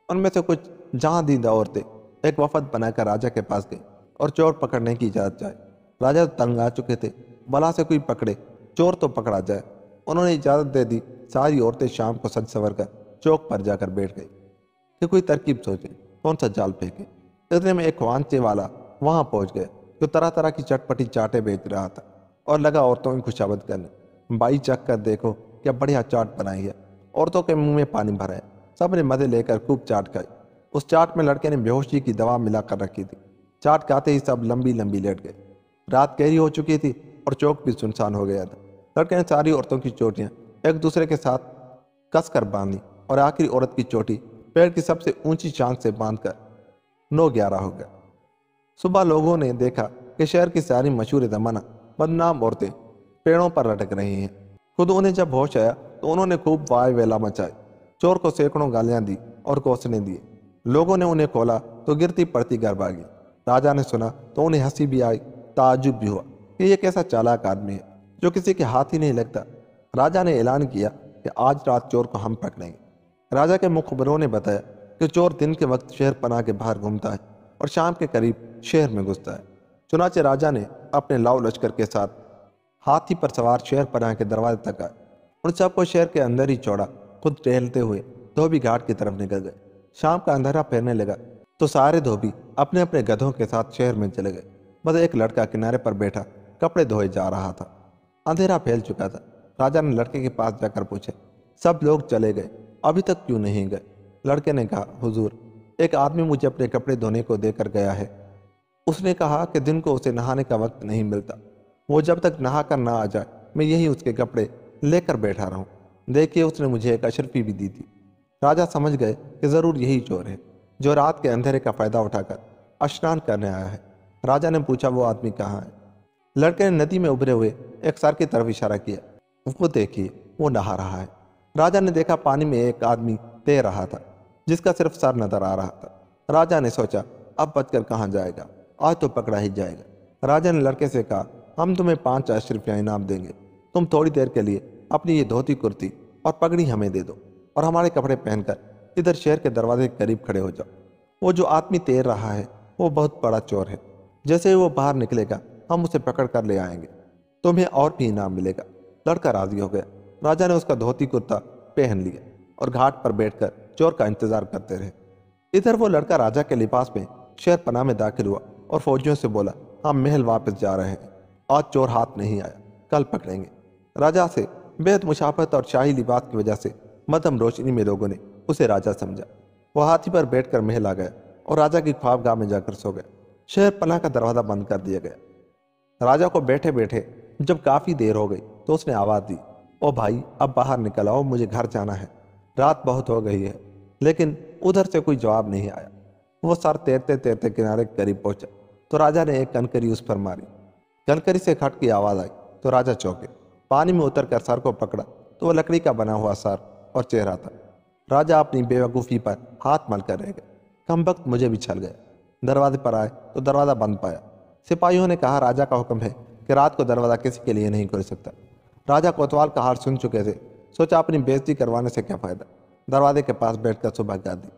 उनमें से कुछ जहां दीदा औरतें एक वफद बनाकर राजा के पास गई और चोर पकड़ने की इजाज़त चाही। राजा तो तंग आ चुके थे, भला से कोई पकड़े, चोर तो पकड़ा जाए। उन्होंने इजाज़त दे दी। सारी औरतें शाम को सज सवर कर चौक पर जाकर बैठ गई कि कोई तरकीब सोचे, कौन सा जाल फेंके। इतने में एक ख्वांचे वाला वहां पहुंच गया जो तरह तरह की चटपटी चाटें बेच रहा था और लगा औरतों की खुशामद करने। बाई चख कर देखो क्या बढ़िया चाट बनाई है। औरतों के मुंह में पानी भरा है। सब ने मजे लेकर खूब चाट खाई। उस चाट में लड़के ने बेहोशी की दवा मिलाकर रखी थी। चाट खाते ही सब लंबी लंबी लेट गए। रात गहरी हो चुकी थी और चौक भी सुनसान हो गया था। लड़के ने सारी औरतों की चोटियां एक दूसरे के साथ कसकर बांधी और आखिरी औरत की चोटी पेड़ की सबसे ऊंची चांद से बांधकर 9-11 हो गया। सुबह लोगों ने देखा कि शहर की सारी मशहूर जमाना बदनाम औरतें पेड़ों पर लटक रही हैं। खुद उन्हें जब होश आया तो उन्होंने खूब वाय वेला मचाई। चोर को सैकड़ों गालियां दी और कोसने दिए। लोगों ने उन्हें खोला तो गिरती पड़ती घर भागी। राजा ने सुना तो उन्हें हंसी भी आई, ताज्जुब भी हुआ कि यह कैसा चालाक आदमी है जो किसी के हाथ ही नहीं लगता। राजा ने ऐलान किया कि आज रात चोर को हम पकड़ेंगे। राजा के मुखबरों ने बताया कि चोर दिन के वक्त शहर पनाह के बाहर घूमता है और शाम के करीब शहर में घुसता है। चुनाचे राजा ने अपने लाव लश्कर के साथ हाथी पर सवार शहर पनाह के दरवाजे तक आए। उन सबको शहर के अंदर ही छोड़ा। खुद टहलते हुए धोबी घाट की तरफ निकल गए। शाम का अंधेरा फैलने लगा तो सारे धोबी अपने अपने गधों के साथ शहर में चले गए। बस एक लड़का किनारे पर बैठा कपड़े धोए जा रहा था। अंधेरा फैल चुका था। राजा ने लड़के के पास जाकर पूछा, सब लोग चले गए, अभी तक क्यों नहीं गए? लड़के ने कहा, हुजूर, एक आदमी मुझे अपने कपड़े धोने को देकर गया है। उसने कहा कि दिन को उसे नहाने का वक्त नहीं मिलता। वो जब तक नहा कर ना आ जाए मैं यही उसके कपड़े लेकर बैठा रहूं। देखिए, उसने मुझे एक अशरफी भी दी थी। राजा समझ गए कि जरूर यही चोर है जो रात के अंधेरे का फायदा उठाकर स्नान करने आया है। राजा ने पूछा, वो आदमी कहाँ है? लड़के ने नदी में उभरे हुए एक सर की तरफ इशारा किया। वो देखिए, वो नहा रहा है। राजा ने देखा पानी में एक आदमी तैर रहा था जिसका सिर्फ सर नजर आ रहा था। राजा ने सोचा, अब बचकर कहाँ जाएगा, आज तो पकड़ा ही जाएगा। राजा ने लड़के से कहा, हम तुम्हें 5 अशरफियाँ इनाम देंगे। तुम थोड़ी देर के लिए अपनी ये धोती कुर्ती और पगड़ी हमें दे दो और हमारे कपड़े पहनकर इधर शहर के दरवाजे के करीब खड़े हो जाओ। वो जो आदमी तैर रहा है वो बहुत बड़ा चोर है। जैसे ही वो बाहर निकलेगा हम उसे पकड़ कर ले आएंगे। तुम्हें और भी इनाम मिलेगा। लड़का राजी हो गया। राजा ने उसका धोती कुर्ता पहन लिया और घाट पर बैठकर चोर का इंतजार करते रहे। इधर वो लड़का राजा के लिबास में शहर पनाह में दाखिल हुआ और फौजियों से बोला, हम महल वापस जा रहे हैं। आज चोर हाथ नहीं आया, कल पकड़ेंगे। राजा से बेहद मुशाफत और शाही लिबास की वजह से मध्यम रोशनी में लोगों ने उसे राजा समझा। वह हाथी पर बैठकर महल आ गया और राजा की ख्वाबगाह में जाकर सो गया। शहर पनाह का दरवाजा बंद कर दिया गया। राजा को बैठे बैठे जब काफी देर हो गई तो उसने आवाज दी, ओ भाई, अब बाहर निकल आओ, मुझे घर जाना है, रात बहुत हो गई है। लेकिन उधर से कोई जवाब नहीं आया। वो सर तैरते तैरते किनारे के करीब पहुंचा तो राजा ने एक कनकरी उस पर मारी। कनकरी से खट की आवाज आई तो राजा चौंके। पानी में उतरकर सर को पकड़ा तो वह लकड़ी का बना हुआ सर और चेहरा था। राजा अपनी बेवकूफ़ी पर हाथ मल कर रह गए। कम वक्त मुझे भी छल गया। दरवाजे पर आए तो दरवाज़ा बंद पाया। सिपाहियों ने कहा, राजा का हुक्म है कि रात को दरवाज़ा किसी के लिए नहीं खोल सकता। राजा कोतवाल का हार सुन चुके थे। सोचा, अपनी बेइज्जती करवाने से क्या फ़ायदा। दरवाजे के पास बैठकर सुबह गा दी।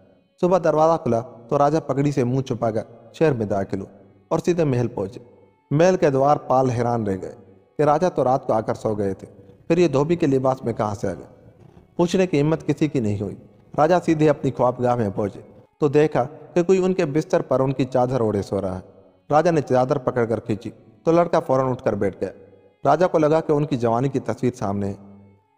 सुबह दरवाज़ा खुला तो राजा पगड़ी से मुंह छुपाकर शहर में दाखिल हुए और सीधे महल पहुंचे। महल के द्वार पाल हैरान रह गए कि राजा तो रात को आकर सो गए थे, फिर ये धोबी के लिबास में कहाँ से आ गए। पूछने की हिम्मत किसी की नहीं हुई। राजा सीधे अपनी ख्वाबगाह में पहुंचे तो देखा कि कोई उनके बिस्तर पर उनकी चादर ओढ़े सो रहा है। राजा ने चादर पकड़कर खींची तो लड़का फौरन उठकर बैठ गया। राजा को लगा कि उनकी जवानी की तस्वीर सामने है।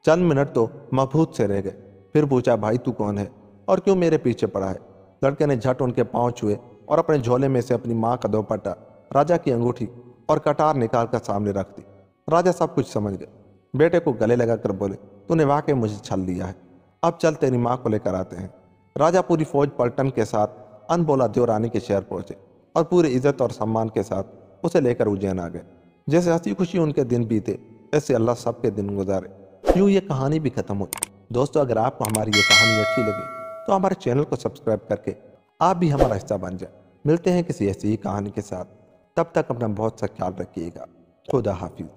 चंद मिनट तो मबहूत से रह गए। फिर पूछा, भाई तू कौन है और क्यों मेरे पीछे पड़ा है? लड़के ने झट उनके पांव छुए और अपने झोले में से अपनी माँ का दोपट्टा, राजा की अंगूठी और कटार निकाल कर सामने रख दी। राजा सब कुछ समझ गए। बेटे को गले लगाकर बोले, तूने वाकई मुझे छल लिया है। अब चल तेरी माँ को लेकर आते हैं। राजा पूरी फौज पलटन के साथ अनबोला देवरानी के शहर पहुंचे और पूरी इज्जत और सम्मान के साथ उसे लेकर उज्जैन आ गए। जैसे हंसी खुशी उनके दिन बीते, ऐसे अल्लाह सबके दिन गुजारे। यूं ये कहानी भी खत्म हुई। दोस्तों, अगर आपको हमारी ये कहानी अच्छी लगी तो हमारे चैनल को सब्सक्राइब करके आप भी हमारा हिस्सा बन जाए। मिलते हैं किसी ऐसी ही कहानी के साथ। तब तक अपना बहुत सा ख्याल रखिएगा। खुदा हाफिज।